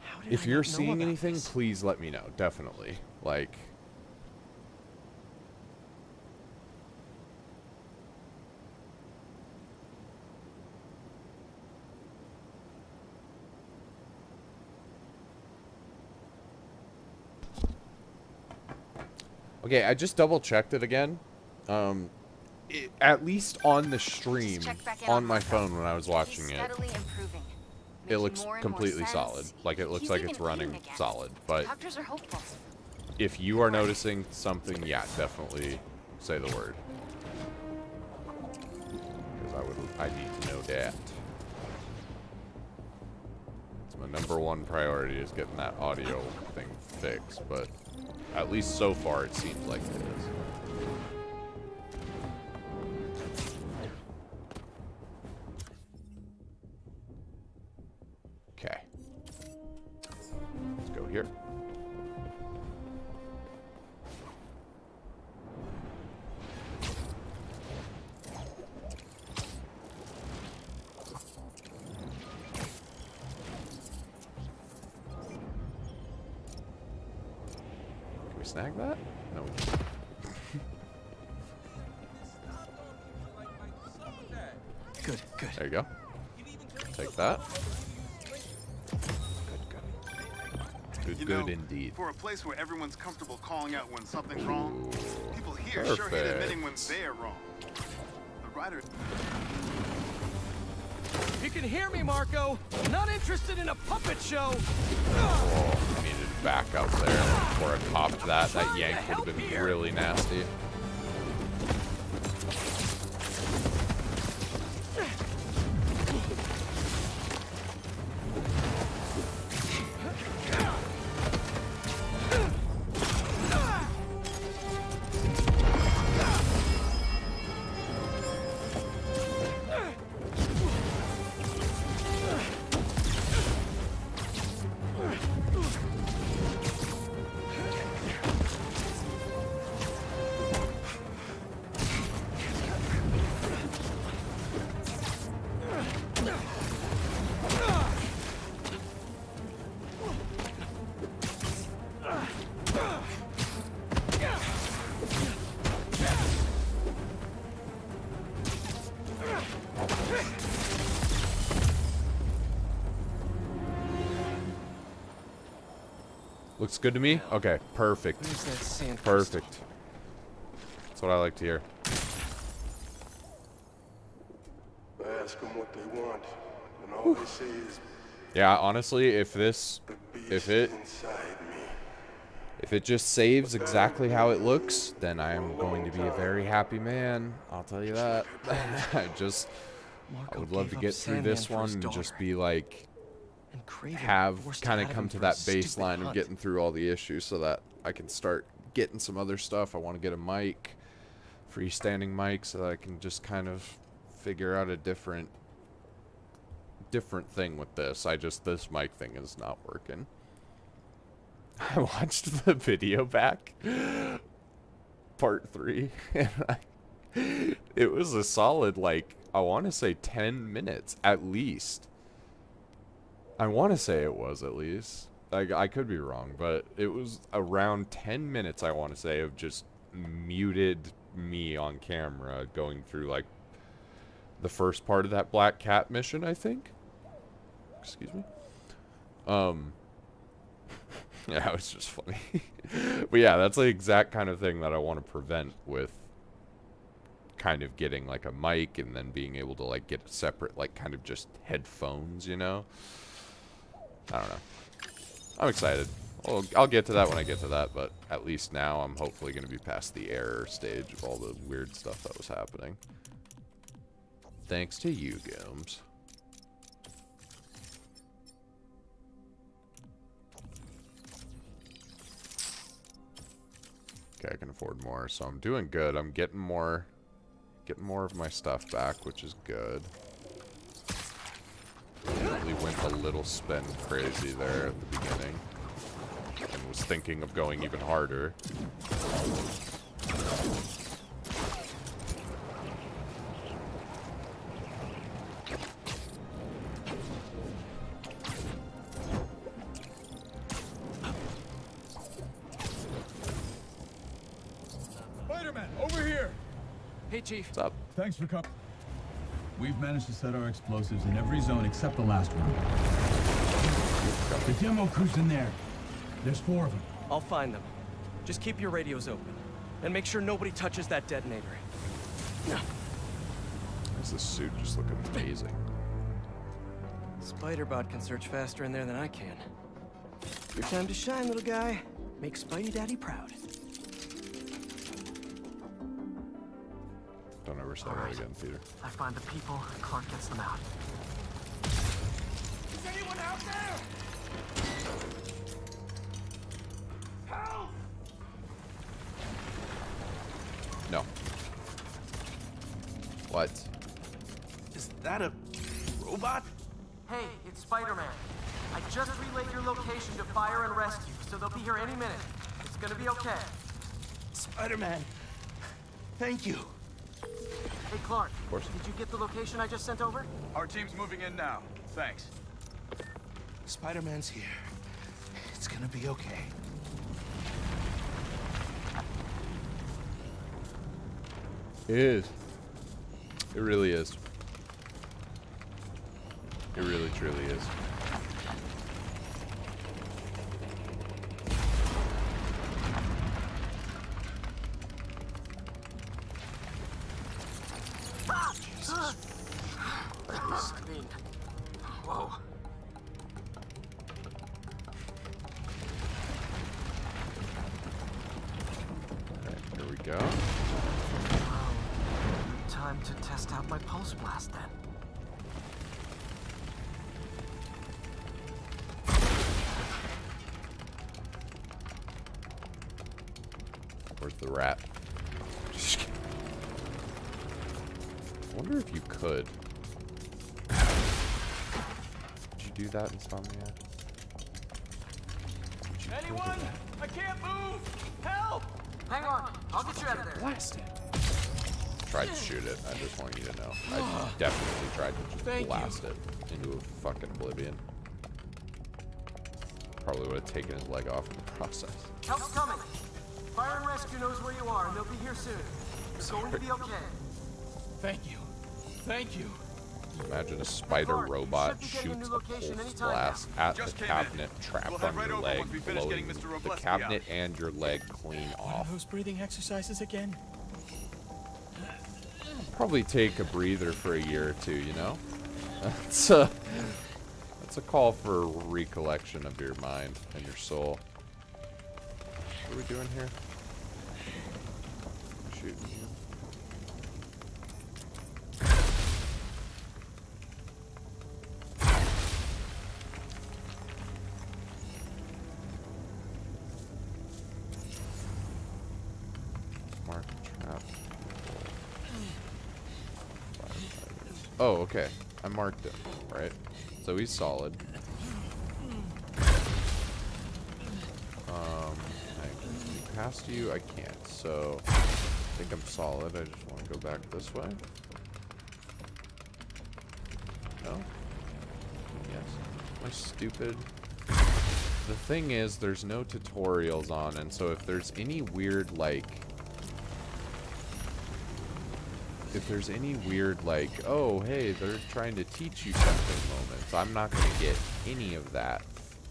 How did if I you're not know seeing about anything, this? please let me know. Definitely. Like, okay, I just double checked it again. At least on the stream, Check back in on my Marco. phone when I was watching He's it, steadily improving, it making looks more and more completely sense. solid. Like, it looks He's like even it's running eating again. solid. But Doctors are hopeful. if you are noticing something, yeah, definitely say the word. Because I need to know that. It's my #1 priority is getting that audio thing fixed, but at least so far it seems like it is. Okay. Let's go here. Can we snag that? No, we can't. Good, good. There you go. Take that. Good, You good know, indeed. For a place where everyone's comfortable calling out when something's wrong, people here sure hate Perfect. admitting when they're wrong. The writer... You can hear me, Marco. Not interested in a puppet show. Oh, I needed to back up there before I popped that. That yank would have been really nasty. looks good to me? Okay, perfect. Where's that sand crystal? Perfect. That's what I like to hear. I ask them what they want, and all they say is, Yeah, honestly, if "The beast it inside me." if it just saves exactly how it looks, then I am going to be a very happy man. I'll tell you that. I Marco would love to gave up get through Sandman this for one his and daughter, just be like, and Craven have forced kind it of out of come him to for that his stupid baseline of hunt. getting through all the issues so that I can start getting some other stuff. I want to get a mic, freestanding mic, so that I can just kind of figure out a different thing with this. This mic thing is not working. I watched the video back, part 3, and it was a solid, like, I want to say 10 minutes at least. I want to say it was at least. I could be wrong, but it was around 10 minutes, I want to say, of just muted me on camera going through, like, the first part of that Black Cat mission, I think. Excuse me. Yeah, it was just funny. But yeah, that's the exact kind of thing that I want to prevent with kind of getting like a mic and then being able to like get a separate like kind of just headphones, you know? I don't know. I'm excited. Well, I'll get to that when I get to that, but at least now I'm hopefully going to be past the error stage of all the weird stuff that was happening. Thanks to you, Gooms. Okay, I can afford more, so I'm doing good. I'm getting more of my stuff back, which is good. Definitely went a little spend crazy there at the beginning, and was thinking of going even harder. Spider-Man, over here! Hey, Chief. What's up? Thanks for coming. We've managed to set our explosives in every zone except the last one. The demo crew's in there. There's 4 of them. I'll find them. Just keep your radios open. And make sure nobody touches that detonator. Why does this suit just look amazing? Spider-Bot can search faster in there than I can. Your time to shine, little guy. Make Spidey Daddy proud. Don't ever say that again, Peter. I find the people, Clark gets them out. Is anyone out there? Help! No. What? Is that a robot? Hey, it's Spider-Man. I just relayed your location to fire and rescue, so they'll be here any minute. It's gonna be okay. Spider-Man. Thank you. Hey, Clark. Of course. Did you get the location I just sent over? Our team's moving in now. Thanks. Spider-Man's here. It's gonna be okay. It is. It really is. It really, truly is. Whoa. Alright, here we go. Time to test out my pulse blast then. Where's the rat? Just kidding. I wonder if you could. Did you do that, Insomniac? Did you Anyone? I can't move! Help! Hang on, I'll get you out of there. blast it? Tried to shoot it. I just want you to know. I definitely tried to just Thank blast it into a fucking oblivion. Probably would have taken his leg off in the process. Help's coming. Fire and rescue knows where you are, and they'll be here soon. It's going to be okay. Thank you. Thank you. Imagine a spider robot shoots a pulse blast at the cabinet trapped on your leg, blowing the cabinet and your leg clean off. Those breathing exercises again? Probably take a breather for a year or two, you know? That's a call for recollection of your mind and your soul. What are we doing here? Shooting you. Mark trap. Oh, okay. I marked him, right? So he's solid. I can sneak past you. I can't. So I think I'm solid. I just want to go back this way. No? Yes. Am I stupid? The thing is, there's no tutorials on, and so if there's any weird, like, oh, hey, they're trying to teach you something moments, I'm not going to get any of that.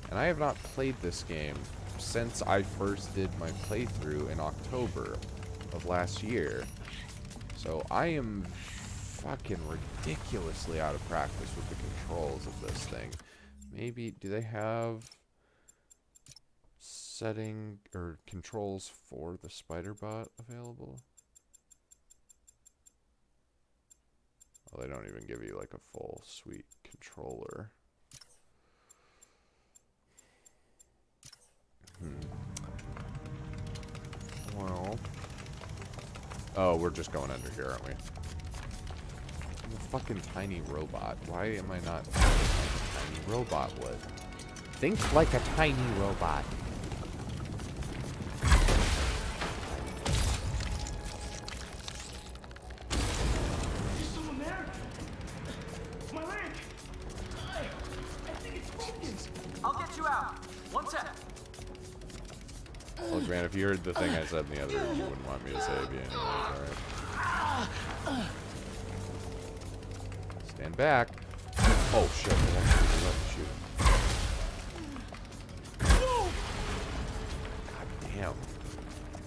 And I have not played this game since I first did my playthrough in October of last year. So I am fucking ridiculously out of practice with the controls of this thing. Maybe, do they have setting or controls for the spider bot available? Well, they don't even give you like a full suite controller. Well. Oh, we're just going under here, aren't we? I'm a fucking tiny robot. Why am I not like a tiny robot would? Think like a tiny robot. Look, man, if you heard the thing I said in the other room, you wouldn't want me to save you anyways, alright? Stand back. Oh, shit. Shoot. God damn.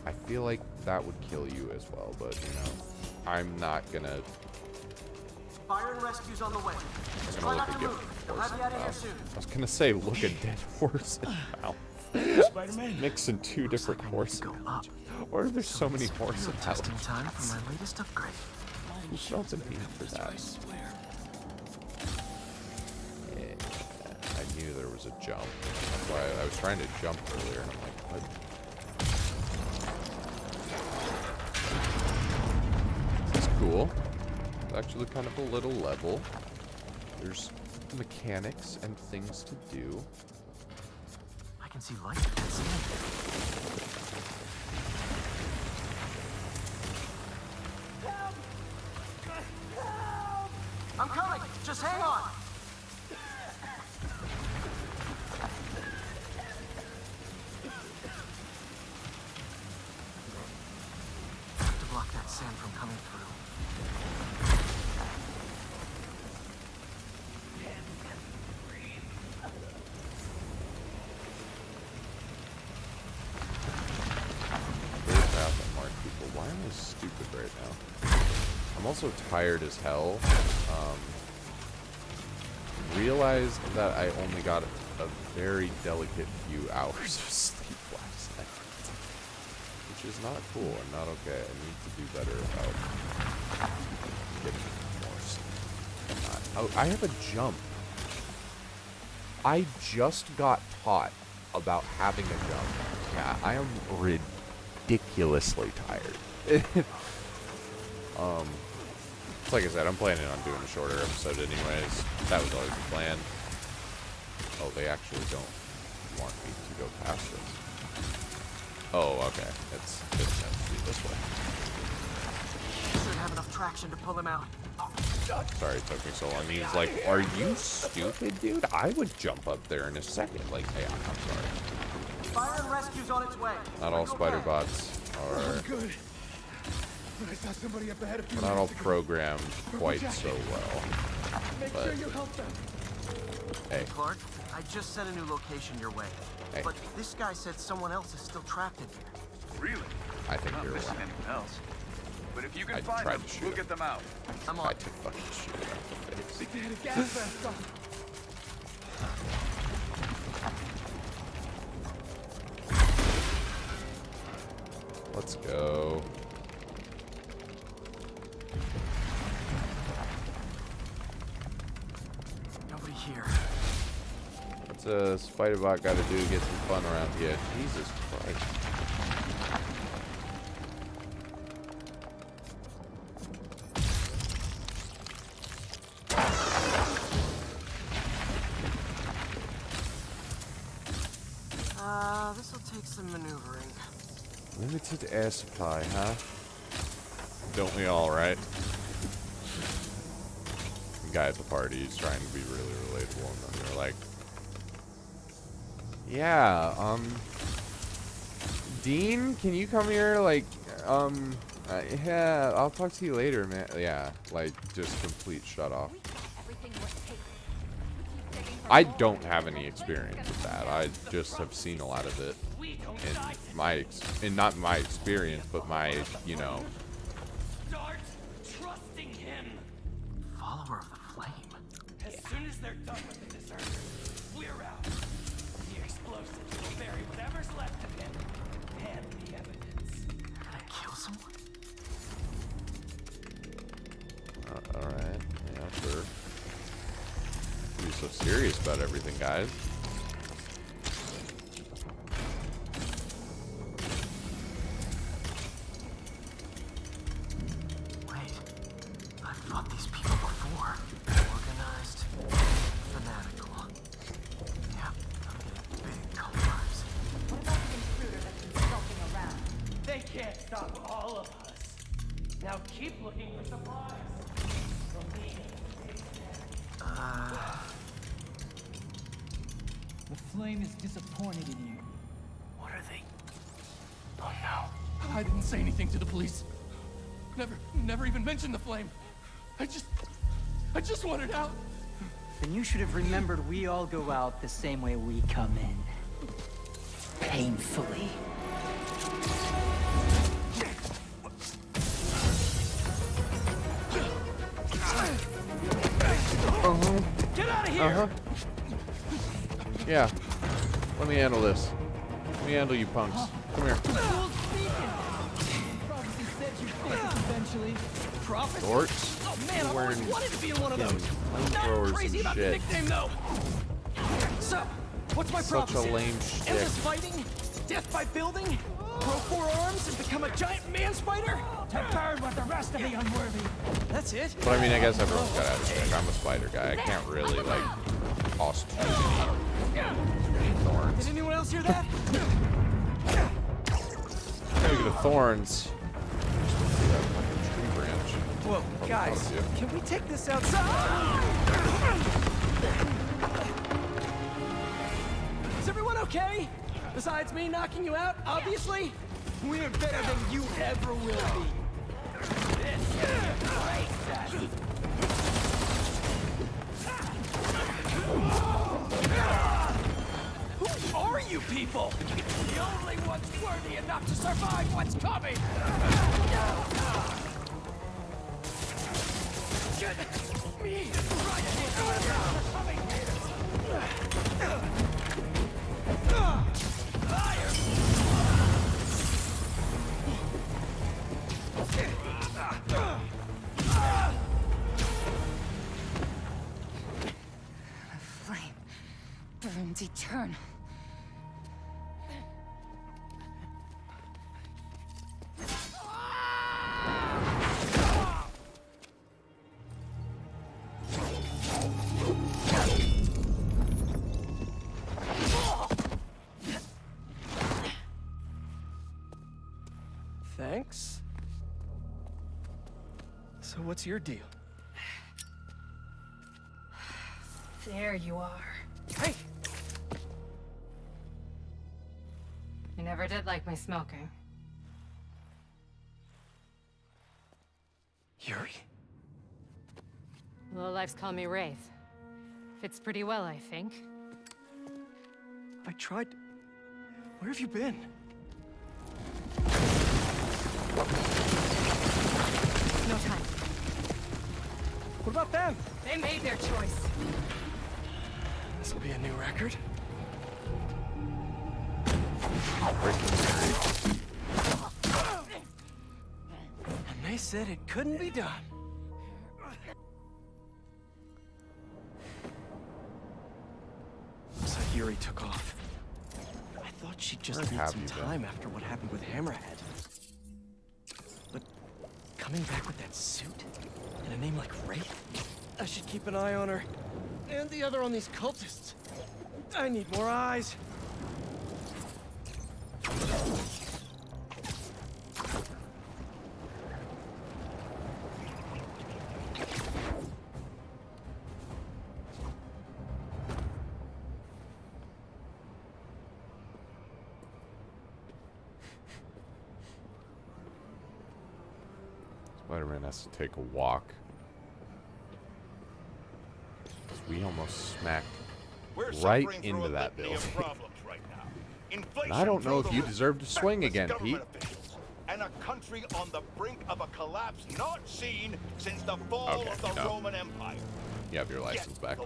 I feel like that would kill you as well, but, you know, I'm not gonna... Fire and rescue's on the way. I'm Try gonna not look to a move. gift They'll horse have in you out of here mouth. soon. I was gonna say, look a dead horse in mouth. Spider-Man. Mixing two different horses. Go up. Or are there so many horses? Testing time for my latest upgrade. Who felt the need for that? Yeah, I knew there was a jump. That's why I was trying to jump earlier, and I'm like, what? This is cool. It's actually kind of a little level. There's mechanics and things to do. I can see light. That's it. I'm coming! Just hang on! Have to block that sand from coming through. Why am I stupid right now? I'm also tired as hell. Realized that I only got a very delicate few hours of sleep last night. Which is not cool and not okay. I need to do better about getting more sleep. Oh, I have a jump. I just got taught about having a jump. Yeah, I am ridiculously tired. It's like I said, I'm planning on doing a shorter episode anyways. That was always the plan. Oh, they actually don't want me to go past this. Oh, okay. It's meant to be this way. Should have enough traction to pull him out. Sorry it took me so long. He was like, are you stupid, dude? I would jump up there in a second. Like, hey, I'm sorry. Fire and rescue's on its way. Not all spider bots are... Good. But I saw somebody up ahead a few Not all minutes ago. programmed quite so well. But, hey, Clark, I just sent a new location your way. Hey. But this guy said someone else is still trapped in here. Really? I think I'm you're not missing wrong. anyone else. But if you can I find tried them, to shoot we'll him. get them out. I'm I on. took fucking shit out the face. They had a gas vest on. Let's go. Nobody here. What's a spider bot got to do to get some fun around here? Jesus Christ. This'll take some maneuvering. Limited air supply, huh? Don't we all, right? The guy at the party is trying to be really relatable, and then they're like, yeah, Dean, can you come here? Like, yeah, I'll talk to you later, man. Yeah, like, just complete shut off. I don't have any experience with that. I just have seen a lot of it in my, not my experience, but my, you know. Start trusting him. Follower of the flame. As soon as they're done with the deserters, we're out. The explosives will bury whatever's left of him and the evidence. Did I kill someone? Alright, yeah, sure. Be so serious about everything, guys. Wait. I've fought these people before. Organized. Fanatical. Yeah, I'm getting big colors. What about the intruder that's been skulking around? They can't stop all of us. Now keep looking for supplies. From me. The flame is disappointed in you. What are they? Oh no. I didn't say anything to the police. Never even mentioned the flame. I just wanted out. Then you should have remembered we all go out the same way we come in. Painfully. Get out of here! Yeah. Let me handle this. Let me handle you punks. Come here. Prophecy said you'd face it eventually. Prophecy? Dorks. Oh man, I've always Wearing wanted to be in one of those. flamethrowers Not crazy and about shit. the nickname though. So, what's my Such prophecy? a lame shtick. Endless fighting? Death by building? Grow 4 arms and become a giant man spider? To burn with the rest of the unworthy. That's it? But I mean, I guess everyone's got to have a stick. I'm a spider guy. I can't really, like, toss too many thorns. Did anyone else hear that? Speaking of thorns, just went through that fucking tree branch. Whoa, Probably guys, close, yeah. can we take this outside? Is everyone okay? Besides me knocking you out, obviously? We're better than you ever will be. Who are you people? The only ones worthy enough to survive what's coming! Get me right Flame burns eternal. Thanks. So what's your deal? There you are. Hey! You never did like my smoking. Yuri? Lowlifes call me Wraith. Fits pretty well, I think. I tried... Where have you been? No time. What about them? They made their choice. This'll be a new record. And they said it couldn't be done. Looks like Yuri took off. I thought she'd just Where need have some you been? time after what happened with Hammerhead. But coming back with that suit and a name like Wraith, I should keep an eye on her. And the other on these cultists. I need more eyes. Spider-Man has to take a walk. 'Cause we almost smacked right into that building. And I don't know if you deserve to swing again, Pete. And a country on the brink of a collapse not seen since the fall of the Roman Empire. You have your license back.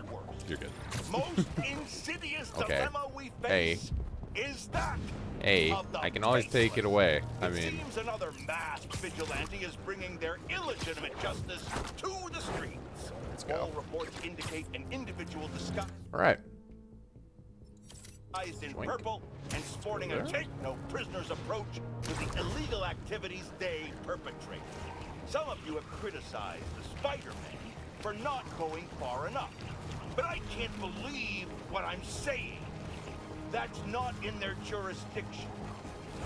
You're good. Most insidious dilemma we face is that. Hey, I can always take it away. I mean, Seems another masked vigilante is bringing their illegitimate justice to the streets. Let's go. All reports indicate an individual disguised all right. in Schwink. purple and sporting a take no prisoners approach to the illegal activities they perpetrate. Some of you have criticized the Spider-Man for not going far enough. But I can't believe what I'm saying. That's not in their jurisdiction.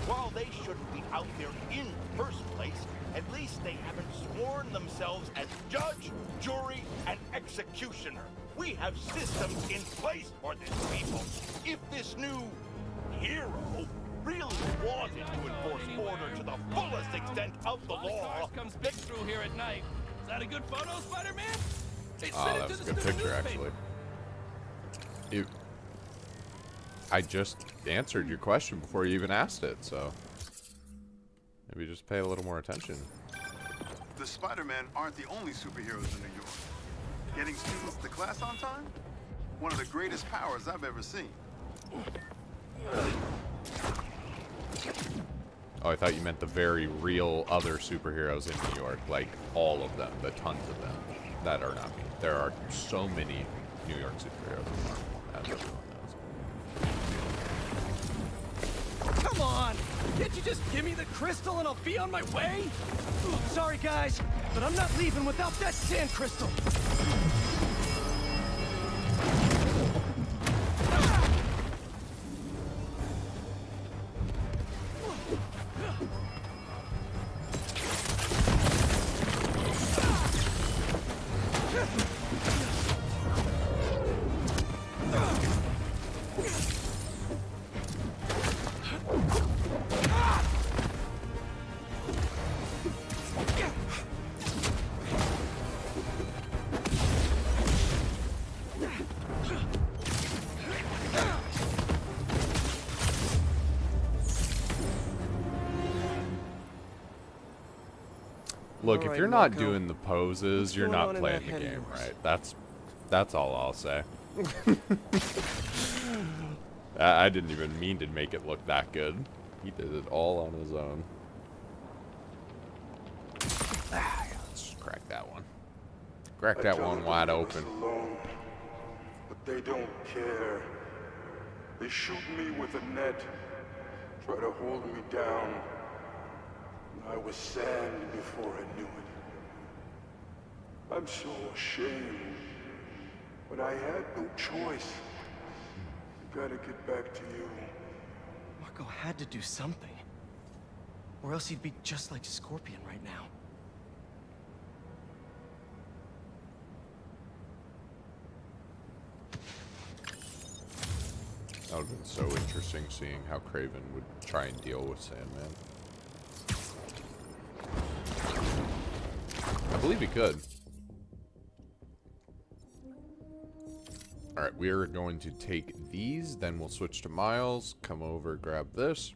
While they shouldn't be out there in the first place, at least they haven't sworn themselves as judge, jury, and executioner. We have systems in place for this, people. If this new hero really wanted to enforce order to the fullest extent of the law, comes big through here at night. Is that a good photo, Spider-Man? Oh, that was a good picture, actually. I just answered your question before you even asked it, so maybe just pay a little more attention. The Spider-Men aren't the only superheroes in New York. Getting students to class on time? One of the greatest powers I've ever seen. Oh, I thought you meant the very real other superheroes in New York, like all of them, the tons of them that are not me. There are so many New York superheroes in Marvel, as everyone knows. Come on! Can't you just give me the crystal and I'll be on my way? Sorry, guys, but I'm not leaving without that sand crystal. Look, if Alright, you're not Marco. doing the poses, What's you're going not on in playing that the head of game yours? right. That's all I'll say. I didn't even mean to make it look that good. He did it all on his own. Let's just crack that one. Crack that one wide open. Alone, but they don't care. They shoot me with a net, try to hold me down. I was sand before I knew it. I'm so ashamed, but I had no choice. I gotta get back to you. Marco had to do something. Or else he'd be just like Scorpion right now. That would have been so interesting seeing how Kraven would try and deal with Sandman. I believe he could. Alright, we are going to take these, then we'll switch to Miles, come over, grab this.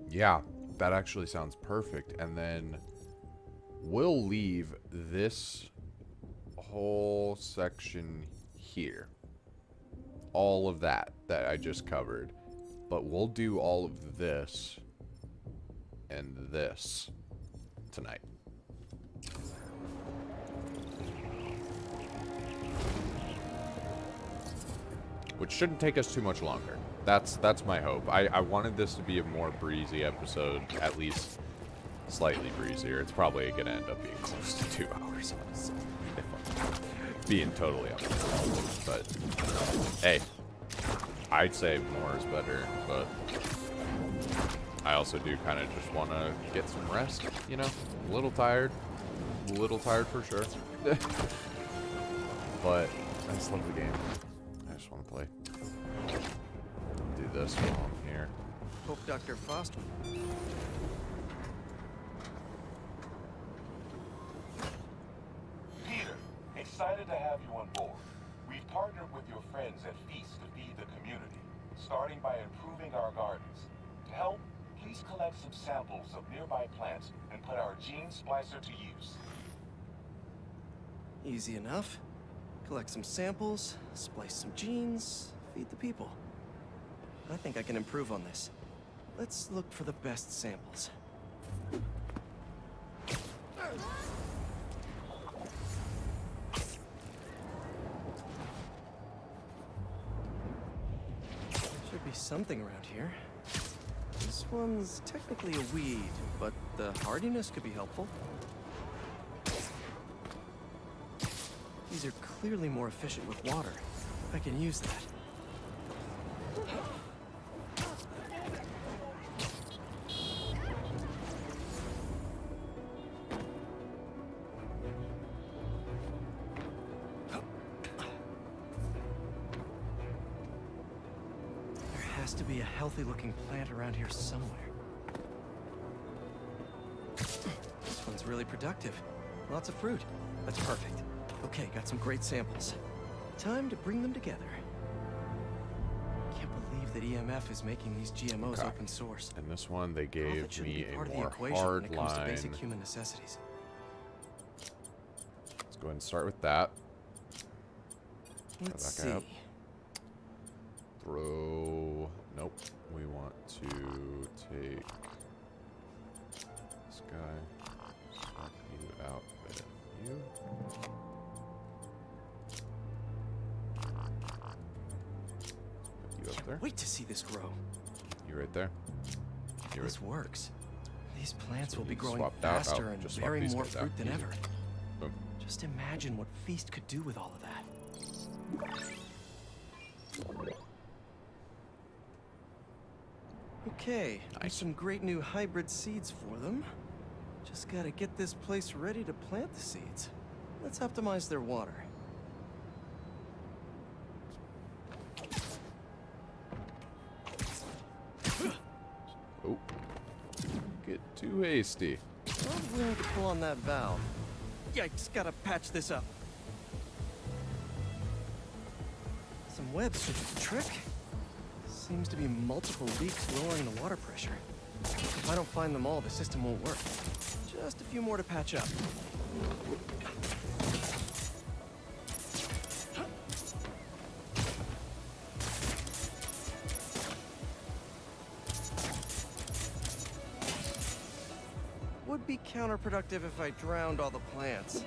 Yeah, that actually sounds perfect. And then we'll leave this whole section here. All of that I just covered. But we'll do all of this and this tonight. Which shouldn't take us too much longer. That's my hope. I wanted this to be a more breezy episode, at least slightly breezier. It's probably going to end up being close to 2 hours, honestly. If I'm being totally honest. But, hey, I'd say more is better, but I also do kind of just want to get some rest, you know? A little tired for sure. But I just love the game. I just want to play. Do this while I'm here. Hope Dr. Foster. Peter, excited to have you on board. We've partnered with your friends at Feast to feed the community, starting by improving our gardens. To help, please collect some samples of nearby plants and put our gene splicer to use. Easy enough. Collect some samples, splice some genes, feed the people. I think I can improve on this. Let's look for the best samples. Should be something around here. This one's technically a weed, but the hardiness could be helpful. These are clearly more efficient with water. I can use that. There has to be a healthy-looking plant around here somewhere. This one's really productive. Lots of fruit. That's perfect. Okay, got some great samples. Time to bring them together. Can't believe that EMF is making these GMOs open source. And this one, they gave Profit shouldn't me be a part of the more equation hard when it comes to line. basic human necessities. Let's go ahead and start with that. Let's Back up. see. Throw. Nope. We want to take this guy. Swap you out with you. Put you up there. Wait to see this grow. You right there. You This works. These plants So will be you growing swapped out. faster Oh, and just swap bearing these more guys out. fruit than Easy. ever. Boom. Just imagine what Feast could do with all of that. Okay, there's Nice. some great new hybrid seeds for them. Just gotta get this place ready to plant the seeds. Let's optimize their water. Oh. Get too hasty. Probably need to pull on that valve. Yikes, gotta patch this up. Some webs should do the trick. Seems to be multiple leaks lowering the water pressure. If I don't find them all, the system won't work. Just a few more to patch up. Would be counterproductive if I drowned all the plants.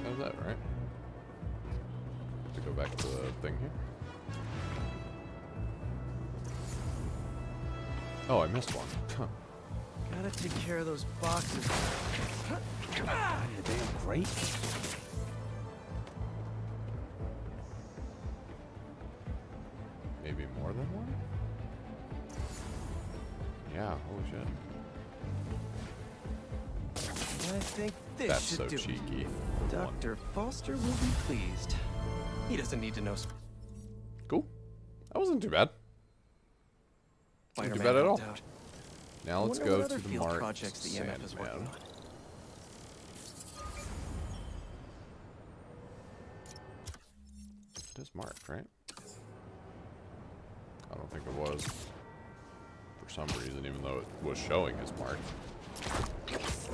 How's that, right? To go back to the thing here. Oh, I missed one. Huh. Gotta take care of those boxes. Great. Maybe more than one? Yeah, holy shit. I think this That's should so do. cheeky. Dr. Foster will be pleased. He doesn't need to know. Cool. That wasn't too bad. Not too Spider-Man bad at all. helped out. Now let's I wonder go what to other the field marked projects the EMF is working Sandman. on. It is marked, right? I don't think it was. For some reason, even though it was showing as marked. Let's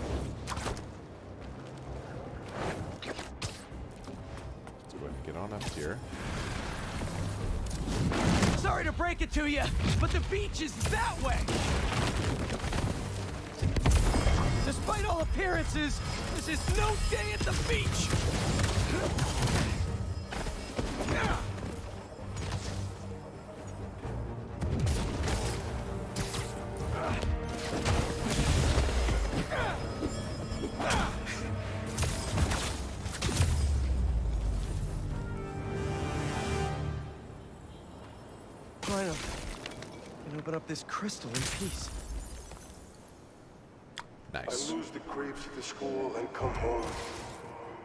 go ahead and get on up here. Sorry to break it to you, but the beach is that way. Despite all appearances, this is no day at the beach. Finally, can open up this crystal in peace. Nice. I lose the creeps at the school and come home.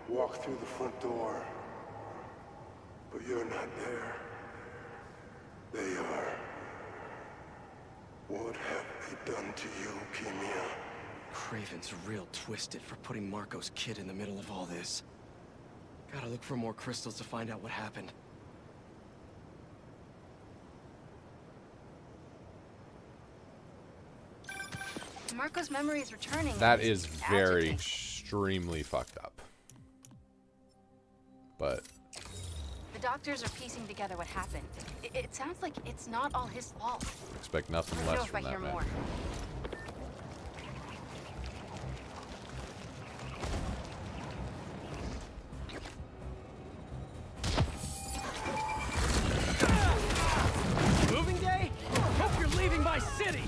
Walk through the front door. But you're not there. They are. What have they done to you, Gimme? Craven's real twisted for putting Marco's kid in the middle of all this. Gotta look for more crystals to find out what happened. Marco's memory is returning. That He's is very agitated. extremely fucked up. But The doctors are piecing together what happened. It sounds like it's not all his fault. expect nothing I don't know less if I from hear that man. more. Moving day? Hope you're leaving my city.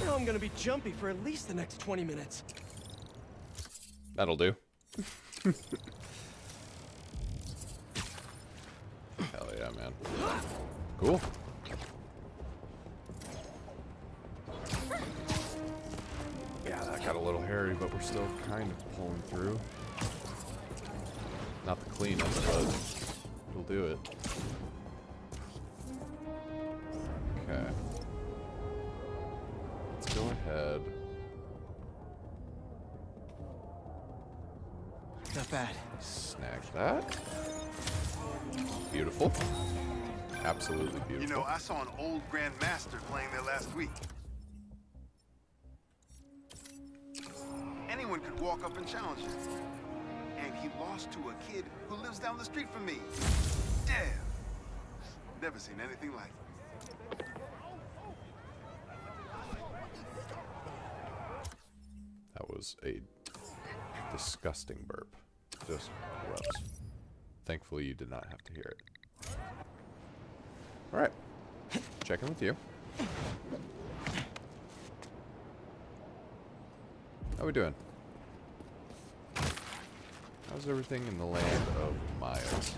Now I'm gonna be jumpy for at least the next 20 minutes. That'll do. Hell yeah, man. Cool. Yeah, that got a little hairy, but we're still kind of pulling through. Not the cleanest, but it'll do it. Okay. Let's go ahead. Not bad. Snag that. Beautiful. Absolutely beautiful. You know, I saw an old Grand Master playing there last week. Anyone could walk up and challenge him. And he lost to a kid who lives down the street from me. Damn. Never seen anything like it. That was a disgusting burp. Just gross. Thankfully, you did not have to hear it. Alright. Checking with you. How we doing? How's everything in the land of Miles?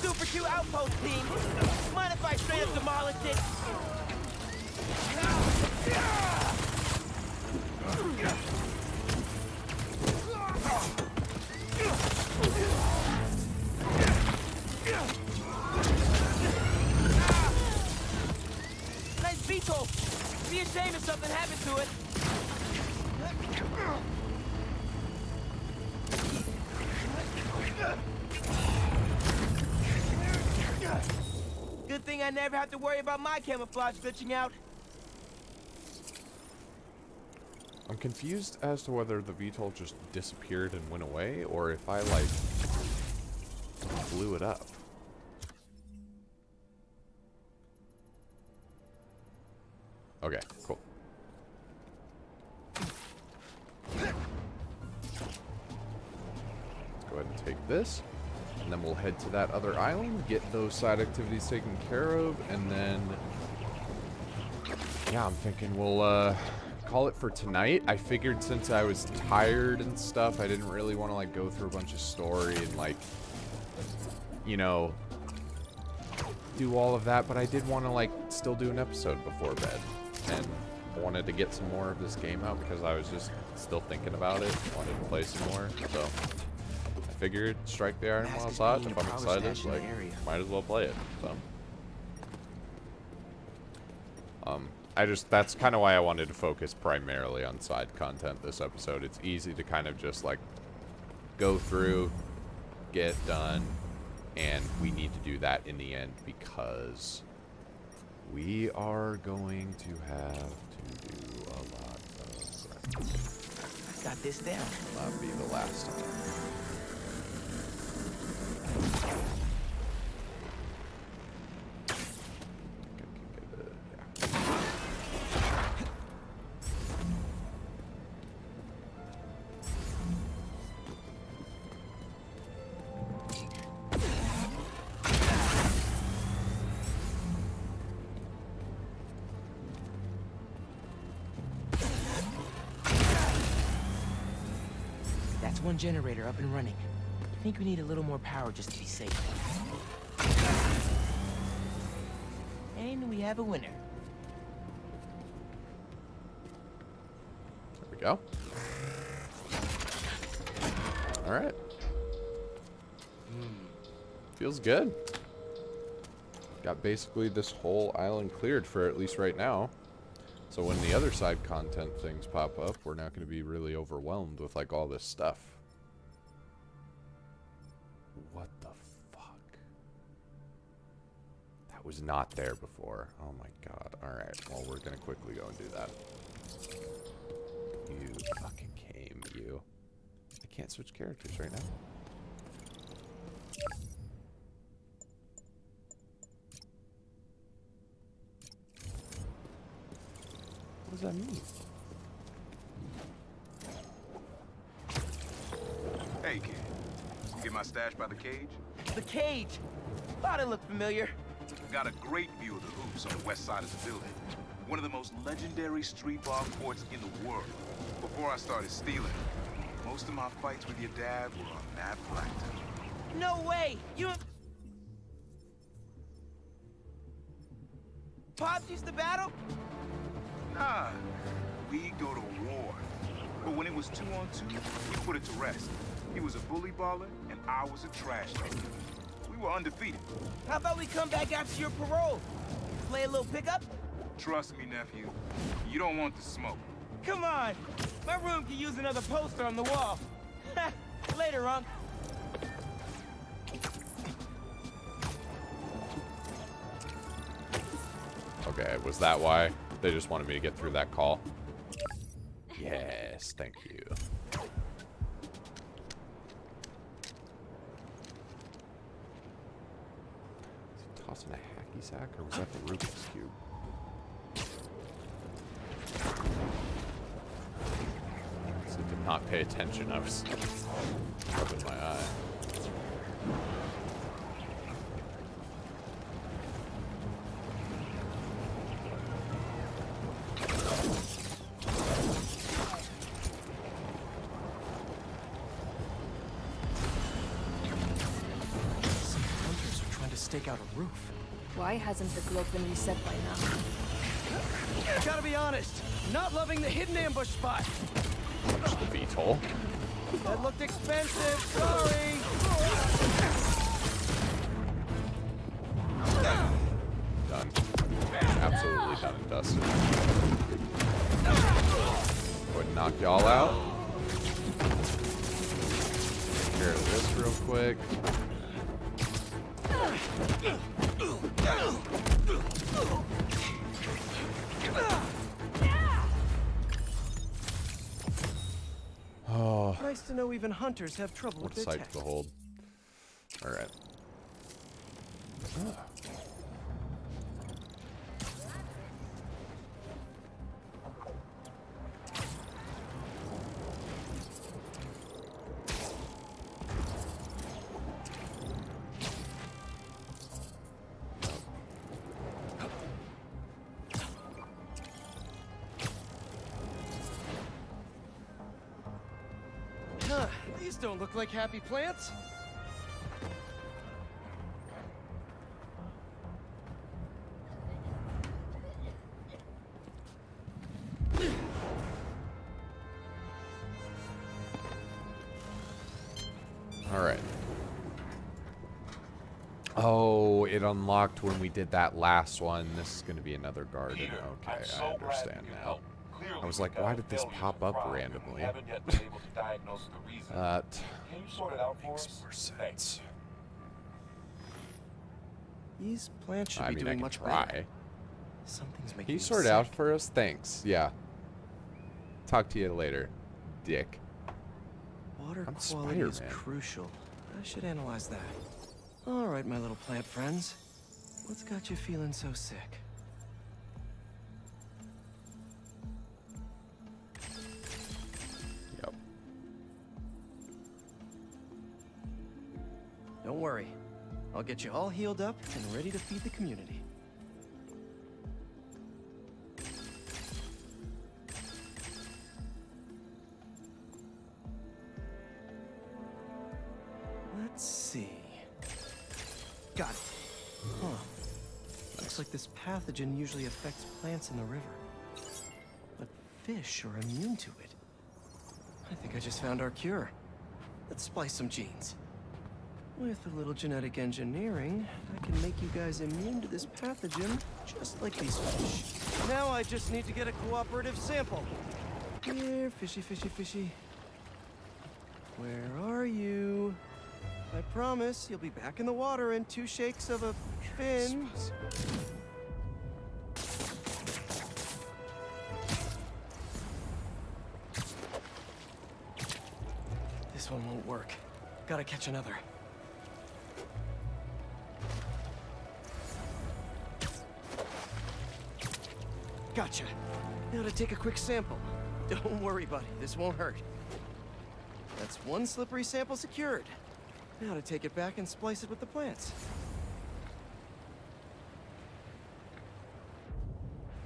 Super 2 outpost team. Mind if I straight up demolish it? Nice beetle. Be a shame if something happened to it. Good thing I never have to worry about my camouflage glitching out. I'm confused as to whether the VTOL just disappeared and went away, or if I, like, blew it up. Okay, cool. Let's go ahead and take this. And then we'll head to that other island, get those side activities taken care of, and then... yeah, I'm thinking we'll call it for tonight. I figured since I was tired and stuff, I didn't really want to like go through a bunch of story and like, you know, do all of that, but I did want to like still do an episode before bed, and wanted to get some more of this game out because I was just still thinking about it, wanted to play some more, so I figured strike the iron while it's hot. If I'm excited, like, might as well play it, so. That's kind of why I wanted to focus primarily on side content this episode. It's easy to kind of just like go through, get done, and we need to do that in the end because we are going to have to do a lot of I got this down. That'll be the last time. That's one generator up and running. I think we need a little more power just to be safe. And we have a winner. There we go. All right. Feels good. Got basically this whole island cleared for at least right now. So when the other side content things pop up, we're not going to be really overwhelmed with like all this stuff. What the fuck? That was not there before. Oh my god. Alright, well we're going to quickly go and do that. You fucking came, you. I can't switch characters right now. What does that mean? Hey, kid. You get my stash by the cage? The cage! Thought it looked familiar. Got a great view of the hoops on the west side of the building. One of the most legendary street bar courts in the world. Before I started stealing, most of my fights with your dad were on that blacktop. No way! You... Pops used to battle? Nah, we go to war. But when it was 2-on-2, we put it to rest. He was a bully baller, and I was a trash talker. We were undefeated. How about we come back after your parole? Play a little pickup? Trust me, nephew. You don't want the smoke. Come on! My room could use another poster on the wall. Later, Unc. Okay, was that why? They just wanted me to get through that call? Yes, thank you. Is he tossing a hacky sack, or was that the Rubik's Cube? So I did not pay attention. I was rubbing my eye. Stake out a roof. Why hasn't the globe been reset by now? Gotta be honest, not loving the hidden ambush spot. Punch the VTOL. That looked expensive, sorry. Done. Absolutely done and dusted. Go ahead and knock y'all out. Take care of this real quick. Nice to know even hunters have trouble What with a their sight tech. to behold. Alright. Huh, these don't look like happy plants. Alright. Oh, it unlocked when we did that last one. This is going to be another garden. Peter, Okay, I'm so I glad understand you now. helped. Clearly I was like, we why found did this failures pop of up crime, randomly? We haven't yet been able to diagnose the reason. That Can you sort it out for makes us? more Thanks. sense. These plants should I be mean, I doing can much try. better. Something's making Can you me sort it sick. out for us? Thanks. Yeah. Talk to you later, dick. Water I'm quality is Spider-Man. crucial. I should analyze that. All right, my little plant friends. What's got you feeling so sick? Yep. Don't worry. I'll get you all healed up and ready to feed the community. Let's see. Got it. Huh. Looks like this pathogen usually affects plants in the river. But fish are immune to it. I think I just found our cure. Let's splice some genes. With a little genetic engineering, I can make you guys immune to this pathogen, just like these fish. Now I just need to get a cooperative sample. Here, fishy, fishy, fishy. Where are you? I promise you'll be back in the water in 2 shakes of a fin. This one won't work. Gotta catch another. Gotcha. Now to take a quick sample. Don't worry, buddy. This won't hurt. That's 1 slippery sample secured. Now to take it back and splice it with the plants.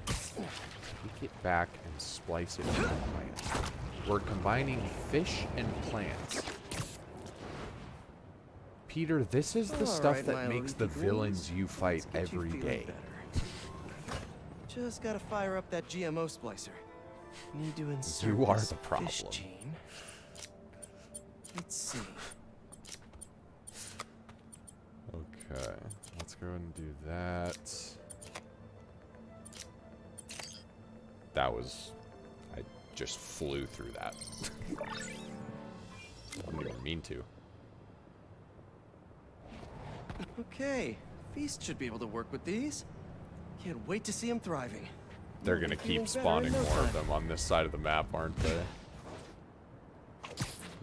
Take it back and splice it with the plants. We're combining fish and plants. Peter, this is the All stuff right, that my makes the leaky villains greens. you fight Let's get you every feeling day. better. Just gotta fire up that GMO splicer. Need to insert You are this the problem. fish gene. Let's see. Okay, let's go and do that. That was... I just flew through that. I didn't even mean to. Okay, Feast should be able to work with these. Can't wait to see him thriving. They're You'll gonna be feeling keep better in spawning no more of time. them on this side of the map, aren't they?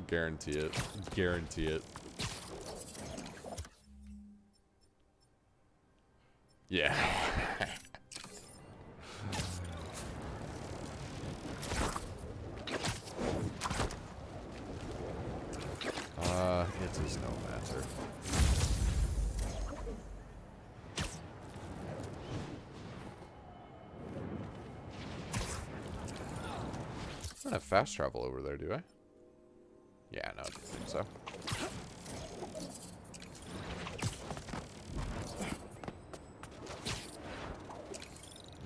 Guarantee it. Guarantee it. Yeah. It is no matter. I don't have fast travel over there, do I? Yeah, no, I don't think so.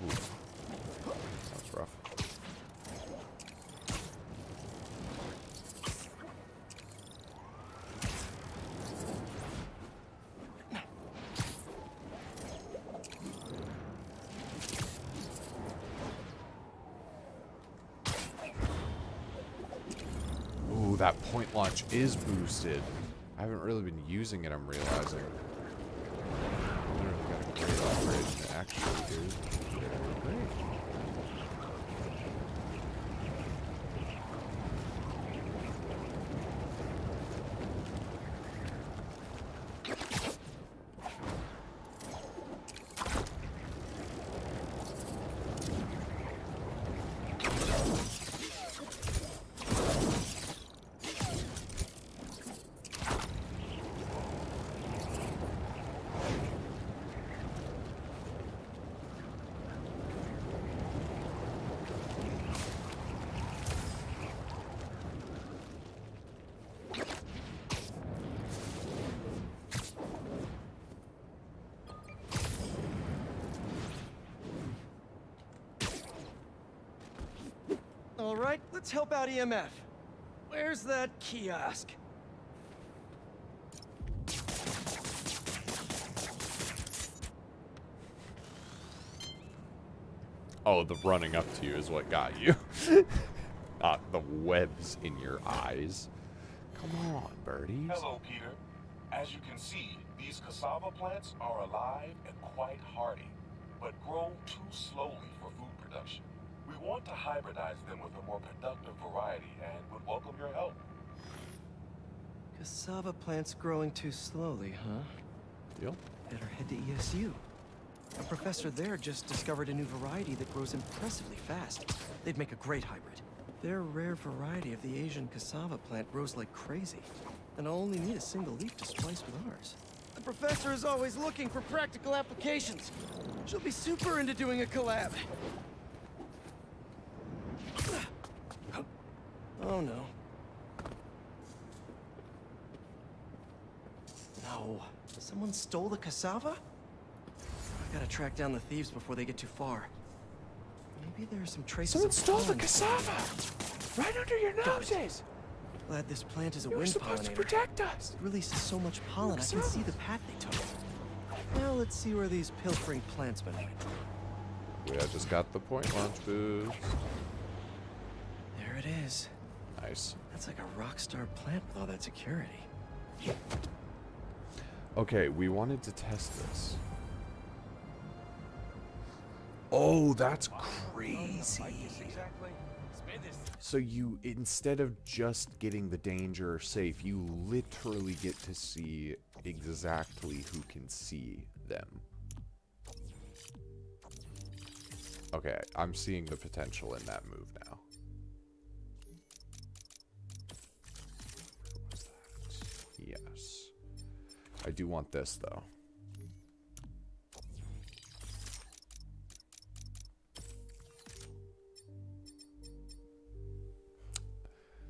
Ooh. That's rough. Ooh, that point launch is boosted. I haven't really been using it, I'm realizing. I wonder if we got a great upgrade to actually do. Great. All right, let's help out EMF. Where's that kiosk? Oh, the running up to you is what got you. Not the webs in your eyes. Come on, birdies. Hello, Peter. As you can see, these cassava plants are alive and quite hardy, but grow too slowly for food production. We want to hybridize them with a more productive variety and would welcome your help. Cassava plants growing too slowly, huh? Deal. Better head to ESU. A professor there just discovered a new variety that grows impressively fast. They'd make a great hybrid. Their rare variety of the Asian cassava plant grows like crazy, and I'll only need a single leaf to splice with ours. The professor is always looking for practical applications. She'll be super into doing a collab. Oh no. No. Someone stole the cassava? I gotta track down the thieves before they get too far. Maybe there are some traces Someone of stole the pollen. cassava! Right under your noses! Glad this plant is a You were wind supposed to pollinator. protect us! It releases so much pollen, I can see the path they took. Now let's see where these pilfering plantsmen went. We just got the point launch boost. There it is. Nice. That's like a rock star plant with all that security. Okay, we wanted to test this. Oh, that's crazy. So you, instead of just getting the danger or safe, you literally get to see exactly who can see them. Okay, I'm seeing the potential in that move now. What was that? Yes. I do want this, though.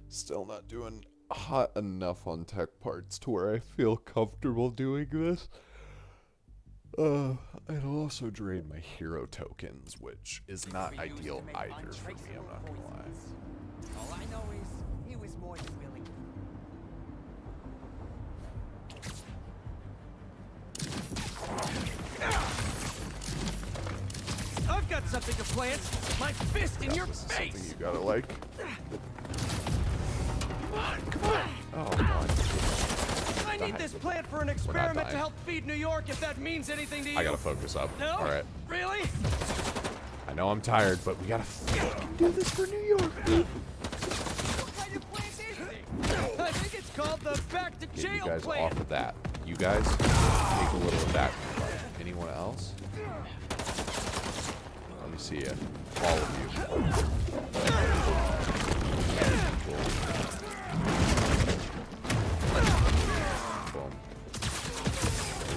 Still not doing hot enough on tech parts to where I feel comfortable doing this. It'll also drain my hero tokens, which is not ideal either for me, I'm not gonna lie. All I know is he was more than willing. I've got something to plant! My fist in your Something face! you gotta like. Come on! Oh, God. I need this plant for an experiment to help feed New York, if that means anything to you. I gotta focus up. No? Alright. Really? I know I'm tired, but we gotta fucking do this for New York, dude. What kind of plant is it? I think it's called the back to Get you jail guys plant. off of that. You guys, take a little of that. Anyone else? Let me see you. All of you. Boom.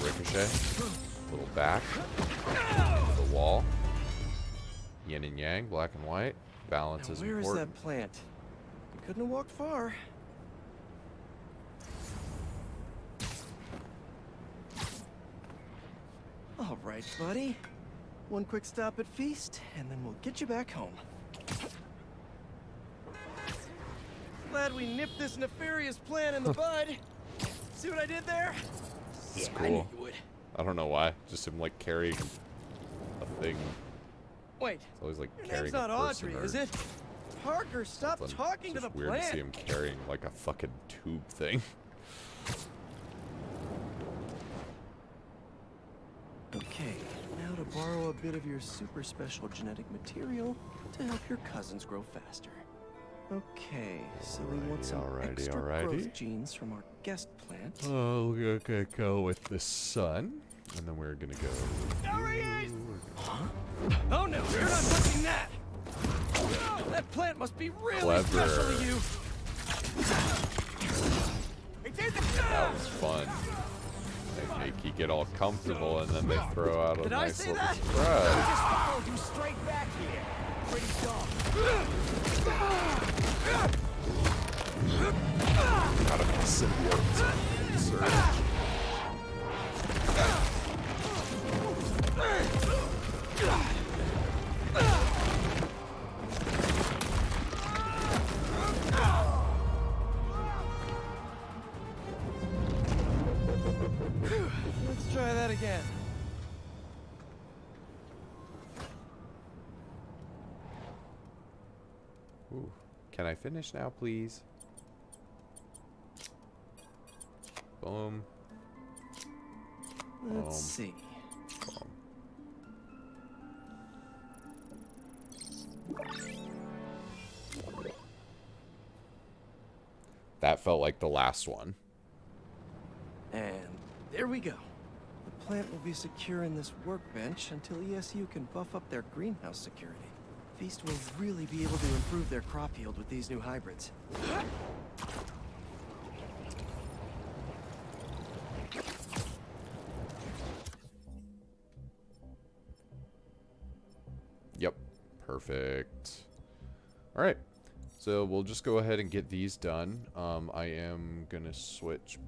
Ricochet. Little back. The wall. Yin and yang, black and white. Balance Now, is where is important. that plant? You couldn't have walked far. All right, buddy. One quick stop at Feast, and then we'll get you back home. Glad we nipped this nefarious plan in the bud. See what I did there? It's I knew cool. you would. I don't know why. Just him like carrying a thing. Wait, It's always like your carrying name's not a person Audrey, or is it? Parker, stop something. talking It's to the just weird to see plant. him carrying like a fucking tube thing. Okay, now to borrow a bit of your super special genetic material to help your cousins grow faster. Okay, so we want some extra growth genes from our guest plant. Oh, we're gonna go with the sun, and then we're gonna go. There he is! Huh? Oh no, you're not touching that! That plant must be really Clever. special to you! That was fun. They make you get all comfortable, and then they throw out a Did I nice say little that? surprise. Just followed you straight back here. Pretty dumb. Out of the symbiote. Surge. Ooh. Can I finish now, please? Boom. Let's see. Boom. That felt like the last one. And there we go. The plant will be secure in this workbench until ESU can buff up their greenhouse security. Feast will really be able to improve their crop yield with these new hybrids. Yep. Perfect. All right. So we'll just go ahead and get these done. I am going to switch.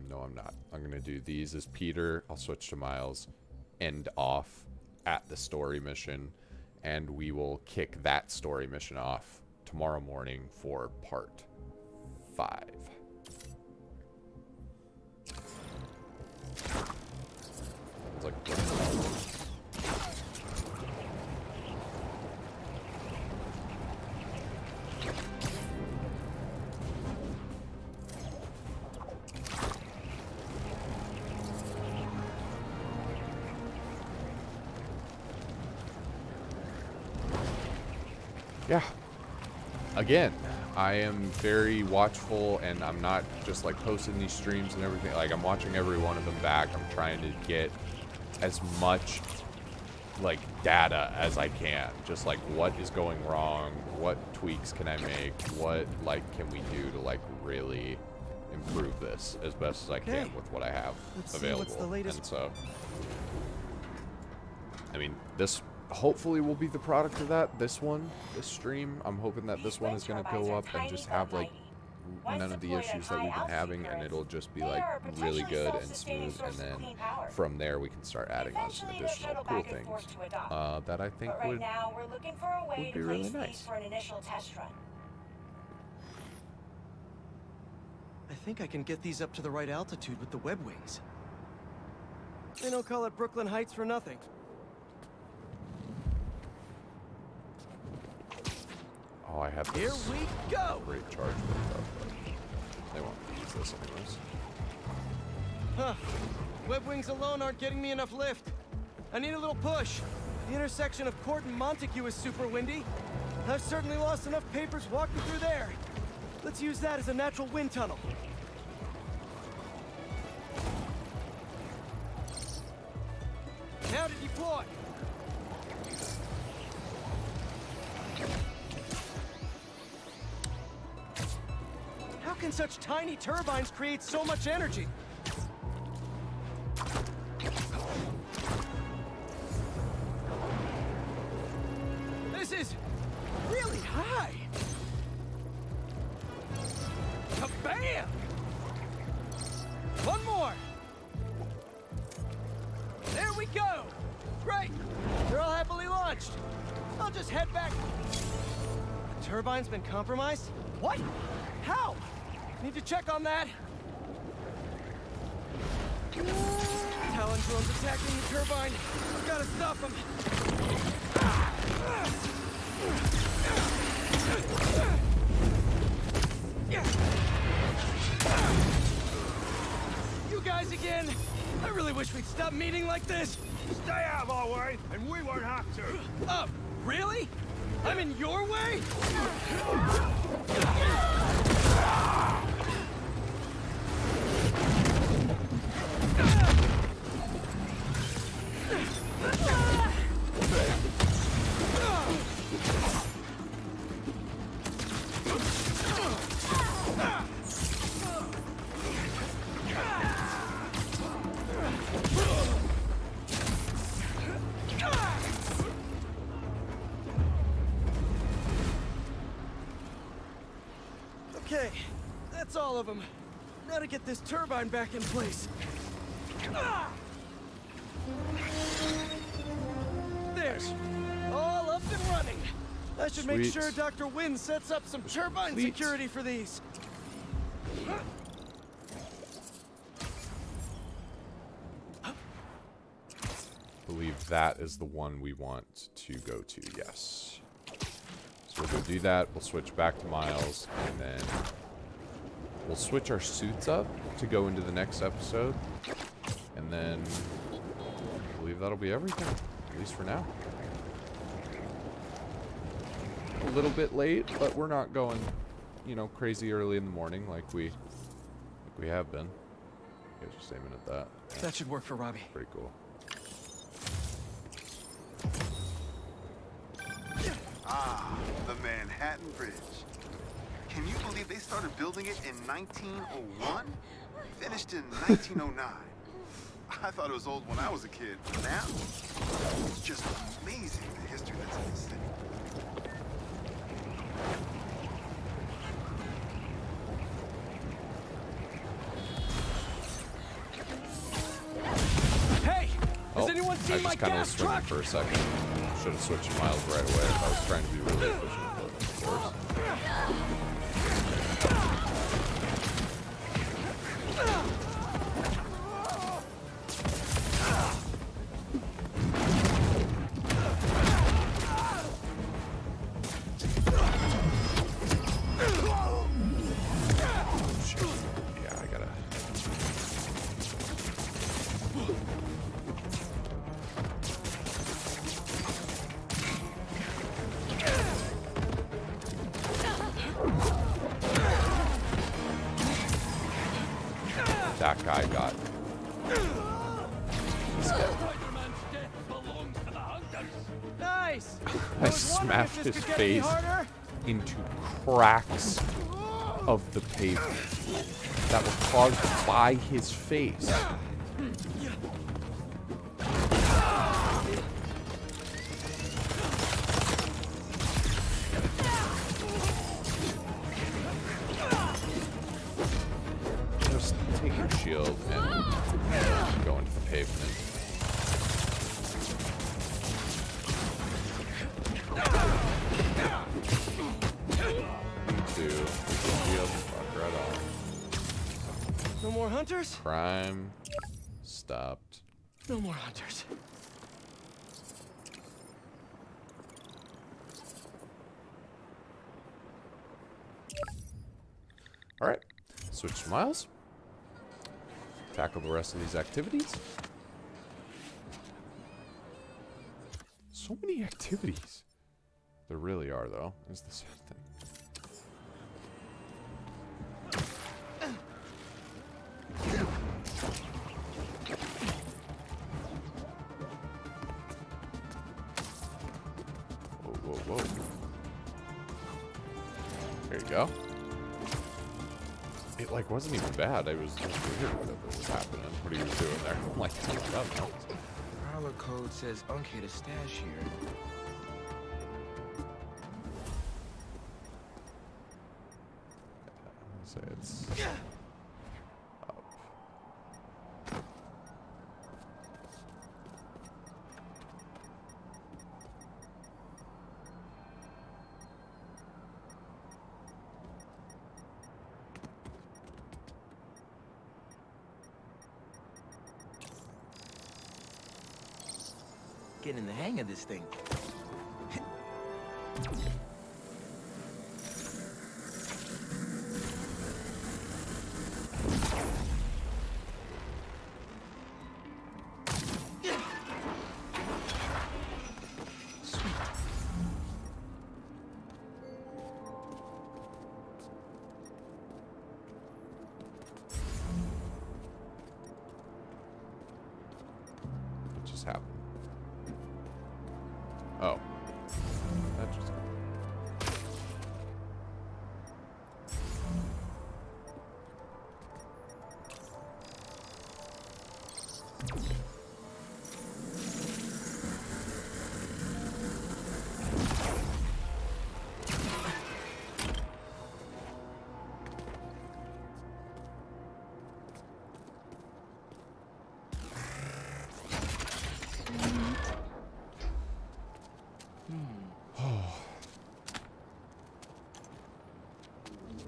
No, I'm not. I'm going to do these as Peter. I'll switch to Miles. End off at the story mission. And we will kick that story mission off tomorrow morning for part 5. It's like... Yeah. Again, I am very watchful, and I'm not just like posting these streams and everything. Like, I'm watching every one of them back. I'm trying to get as much like data as I can. Just like, what is going wrong? What tweaks can I make? What like can we do to like really improve this as best as I can with what I have available? What's the latest? And so, I mean, this hopefully will be the product of that. This stream, I'm hoping that this one is going to go up and just have like none of the issues that we've been having, and it'll just be like really good and smooth, and then from there we can start adding on some additional cool things that I think would be really nice. I think I can get these up to the right altitude with the web wings. They don't call it Brooklyn Heights for nothing. Oh, I have this. Here we go. Great charge with stuff, but they won't use this anyways. Huh. Web wings alone aren't getting me enough lift. I need a little push. The intersection of Court and Montague is super windy. I've certainly lost enough papers walking through there. Let's use that as a natural wind tunnel. Now to deploy. How can such tiny turbines create so much energy? This is really high. Kabam! One more. There we go. Great. They're all happily launched. I'll just head back. The turbine's been compromised? What? How? Need to check on that. Talon drone's attacking the turbine. I've got to stop them. You guys again? I really wish we'd stop meeting like this. Stay out of our way, and we won't have to. Really? I'm in your way? Okay, that's all of them. Now to get this turbine back in place. There's all up and running. I should make Sweet. sure Dr. Wynn sets up some turbine Sweet. security for these. I believe that is the one we want to go to, yes. So we'll go do that. We'll switch back to Miles, and then we'll switch our suits up to go into the next episode. And then I believe that'll be everything, at least for now. A little bit late, but we're not going, you know, crazy early in the morning like we have been. You guys just aiming at that. Yeah, That should work for Robbie. pretty cool. Ah, the Manhattan Bridge. Can you believe they started building it in 1901? Finished in 1909. I thought it was old when I was a kid. Now, it's just amazing the history that's in this city. Hey! Has Oh, anyone I seen my just kind of was gas swimming truck? for a second. Should have switched to Miles right away if I was trying to be really efficient, but of course. Yeah, I gotta... That guy got... He's dead. Spider-Man's death belongs to the hunters. Nice! I smashed his face into cracks of the pavement that were caused by his face. Just take your shield and go into the pavement. Two. Shield. Fuck right off. No more hunters? Crime stopped. No more hunters. Alright. Switch to Miles. Tackle the rest of these activities. So many activities. There really are, though, is the sad thing. Whoa, whoa, whoa. There you go. It, like, wasn't even bad. I was just weird whatever was happening. What he was doing there. I'm like, oh my god, no. Prowler code says uncade a stash here. Say it's up. Getting in the hang of this thing. What just happened? Oh. That just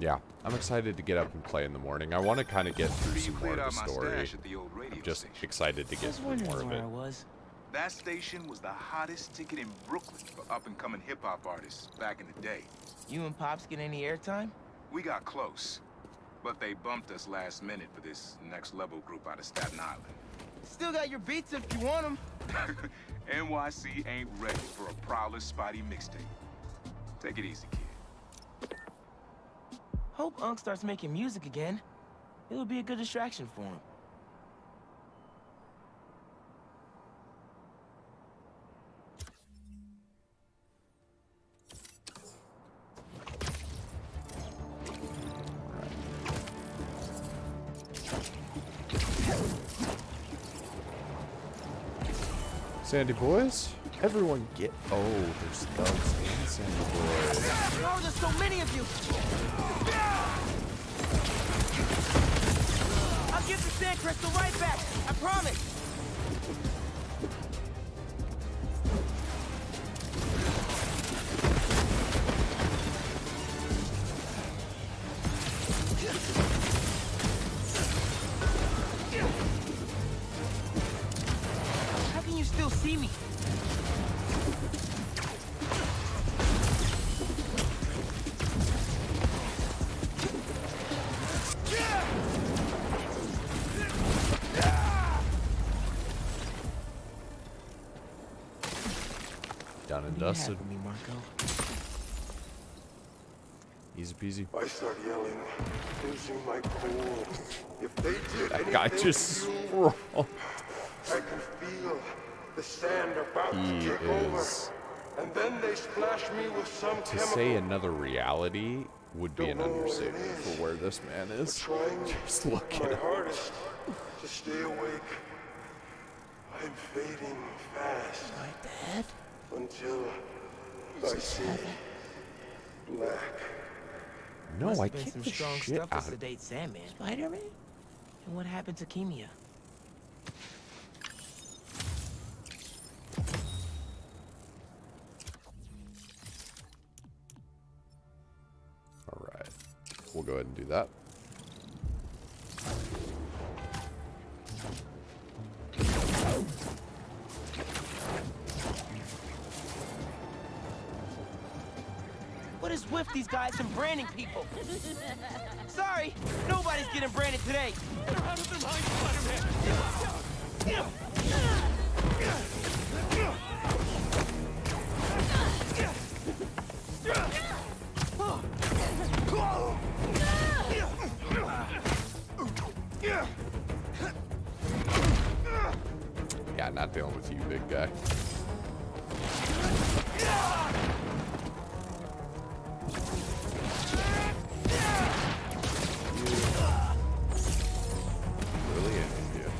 Yeah, I'm excited to get up and play in the morning. I want to kind of get through some more of the story. At the old radio I'm just station. excited to get through more of it. I was. That station was the hottest ticket in Brooklyn for up-and-coming hip-hop artists back in the day. You and Pops get any airtime? We got close, but they bumped us last minute for this next-level group out of Staten Island. Still got your beats if you want them. NYC ain't ready for a Prowler Spidey mixtape. Take it easy, kid. Hope Unc starts making music again. It'll be a good distraction for him. Sandy boys, everyone get. Oh, there's thugs and Sandy boys. Oh, there's so many of you! I'll give the sand crystal right back. I promise. How can you still see me? Done and dusted. Me, Marco. Easy peasy. I start yelling, losing my cool. If they did That guy anything just to you, sprawled. I can feel the sand about to He take is. over. And then they splash me with some To chemical. say another reality would be an Don't know what it understatement is. for where this man is. Trying Just look my at him. hardest to stay awake. I'm fading fast. Until I see black. No, Must I have been kicked some the strong shit stuff to out of sedate Sandman. Spider-Man? And what happened to Kimia? Alright. We'll go ahead and do that. What is with these guys and branding people? Sorry, nobody's getting branded today. They're out of their minds, Spider-Man. Yeah, not dealing with you, big guy. Really into you.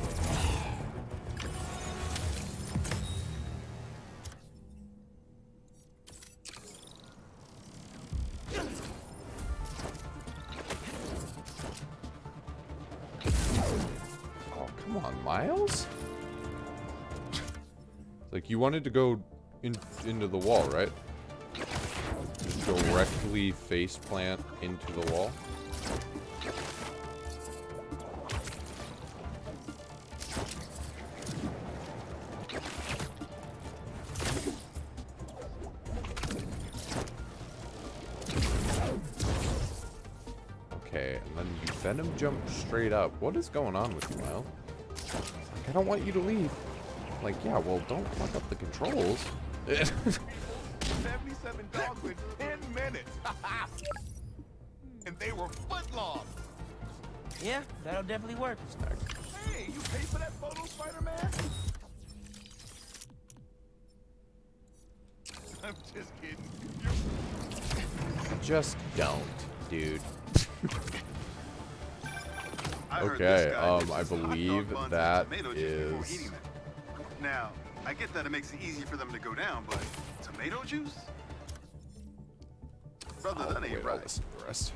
Oh, come on, Miles? Like, you wanted to go into the wall, right? Just directly face plant into the wall. Okay, and then you Venom jump straight up. What is going on with you, Miles? Like, I don't want you to leave. Like, yeah, well, don't fuck up the controls. 77 dogs in 10 minutes. And they were foot long. Yeah, that'll definitely work. Hey, you pay for that photo, Spider-Man? I'm just kidding. Just don't, dude. I heard Okay, this guy I mixes hot dog believe buns and that tomato juice before is- eating them. Now, I get that it makes it easy for them to go down, but tomato juice? Brother, that Wait, ain't I'll right. listen to the rest.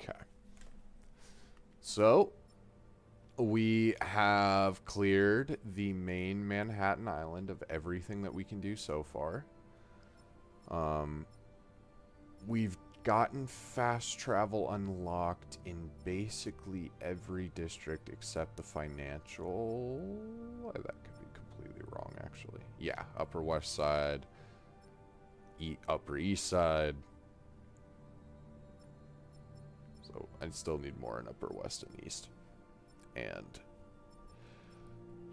Okay. So, we have cleared the main Manhattan Island of everything that we can do so far. We've gotten fast travel unlocked in basically every district except the financial. That could be completely wrong, actually. Yeah, Upper West Side, Upper East Side. So I still need more in Upper West and East. And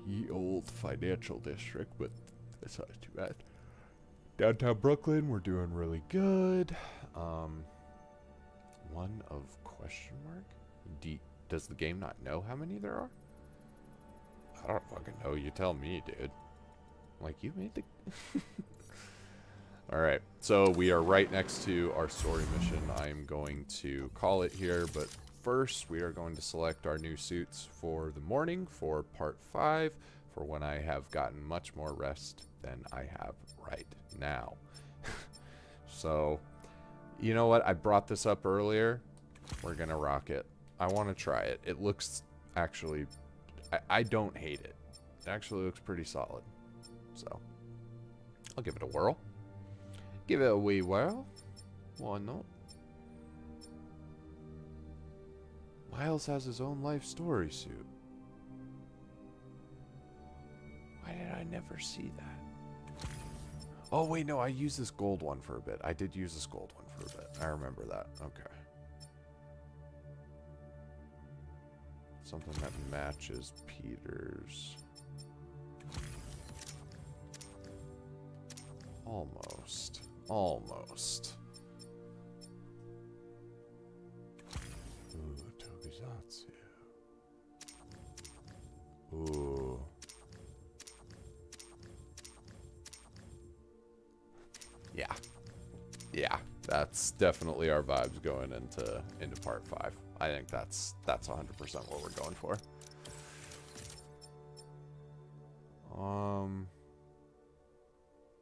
ye old financial district, but that's not too bad. Downtown Brooklyn, we're doing really good. One of question mark? Does the game not know how many there are? I don't fucking know. You tell me, dude. Like, you made the... Alright, so we are right next to our story mission. I'm going to call it here, but first we are going to select our new suits for the morning for part 5, for when I have gotten much more rest than I have right now. So, you know what? I brought this up earlier. We're gonna rock it. I want to try it. It looks actually... I don't hate it. It actually looks pretty solid. So, I'll give it a whirl. Give it a wee whirl. Why not? Miles has his own life story suit. Why did I never see that? Oh, wait, no, I used this gold one for a bit. I did use this gold one for a bit. I remember that. Okay. Something that matches Peter's. Almost. Almost. Ooh, Tokusatsu. Ooh. Yeah. Yeah, that's definitely our vibes going into part 5. I think that's 100% what we're going for.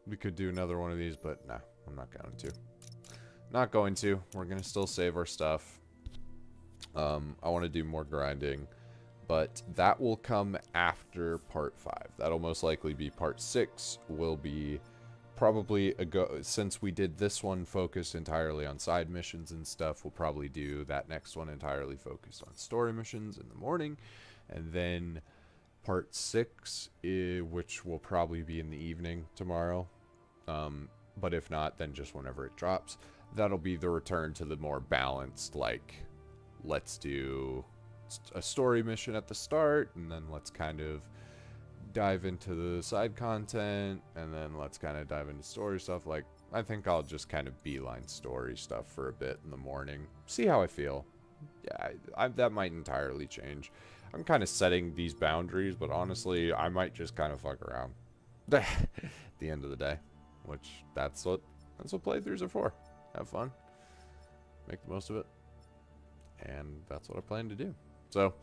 We could do another one of these, but nah, I'm not going to. Not going to. We're going to still save our stuff. I want to do more grinding, but that will come after part 5. That'll most likely be part 6. Will be probably since we did this one focused entirely on side missions and stuff, we'll probably do that next one entirely focused on story missions in the morning, and then part 6, which will probably be in the evening tomorrow. But if not, then just whenever it drops, that'll be the return to the more balanced, like, let's do a story mission at the start, and then let's kind of dive into the side content, and then let's kind of dive into story stuff. Like, I think I'll just kind of beeline story stuff for a bit in the morning, see how I feel. Yeah, that might entirely change. I'm kind of setting these boundaries, but honestly, I might just kind of fuck around at the end of the day, which that's what playthroughs are for. Have fun, make the most of it, and that's what I plan to do. So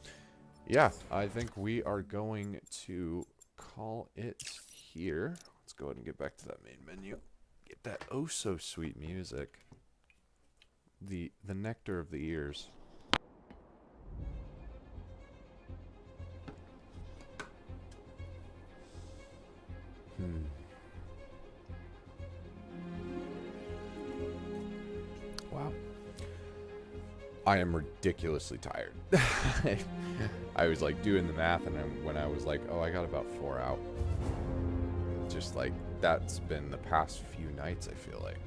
yeah, I think we are going to call it here. Let's go ahead and get back to that main menu. Get that oh so sweet music. The nectar of the ears. Wow. I am ridiculously tired. I was like doing the math, and when I was like, oh, I got about 4 out. Just like, that's been the past few nights, I feel like.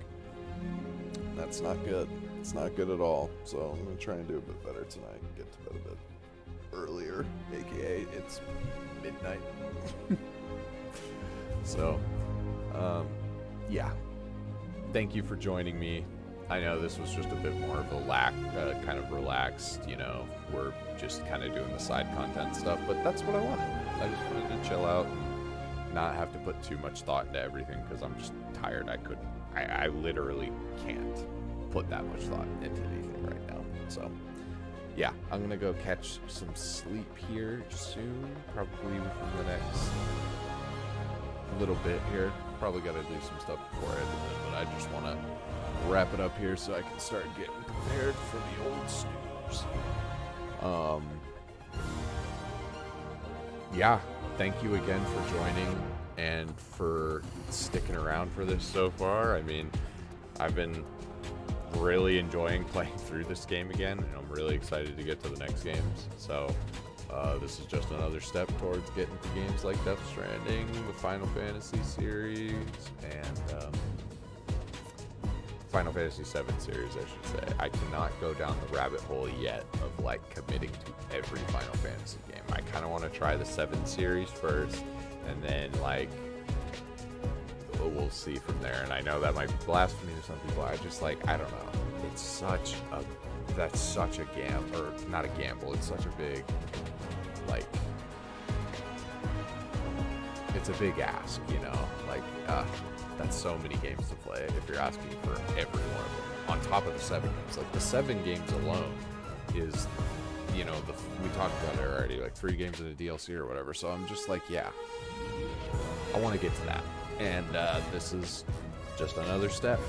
That's not good. It's not good at all. So I'm going to try and do a bit better tonight. Get to bed a bit earlier, aka it's midnight. So, yeah. Thank you for joining me. I know this was just a bit more of a kind of relaxed, you know, we're just kind of doing the side content stuff, but that's what I wanted. I just wanted to chill out and not have to put too much thought into everything, because I'm just tired. I literally can't put that much thought into anything right now. So, yeah, I'm going to go catch some sleep here soon, probably within the next little bit here. Probably got to do some stuff before I end it, but I just want to wrap it up here so I can start getting prepared for the old snooze. Yeah, thank you again for joining and for sticking around for this so far. I mean, I've been really enjoying playing through this game again, and I'm really excited to get to the next games. So this is just another step towards getting to games like Death Stranding, the Final Fantasy series, and Final Fantasy VII series, I should say. I cannot go down the rabbit hole yet of like committing to every Final Fantasy game. I kind of want to try the 7 series first, and then like we'll see from there. And I know that might be blasphemy to some people. I just like, I don't know. It's such a, that's such a gamble, or not a gamble. It's such a big, like, it's a big ask, you know. Like, that's so many games to play if you're asking for every one of them. On top of the 7 games, like the 7 games alone is, you know, we talked about it already, like 3 games in the DLC or whatever. So I'm just like, yeah, I want to get to that. And this is just another step,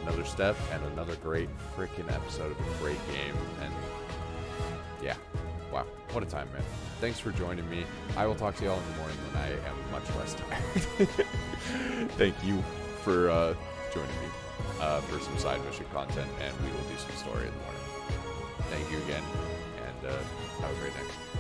and another great freaking episode of a great game. And yeah, wow, what a time, man. Thanks for joining me. I will talk to you all in the morning when I am much less tired. Thank you for joining me for some side mission content, and we will do some story in the morning. Thank you again, and have a great night.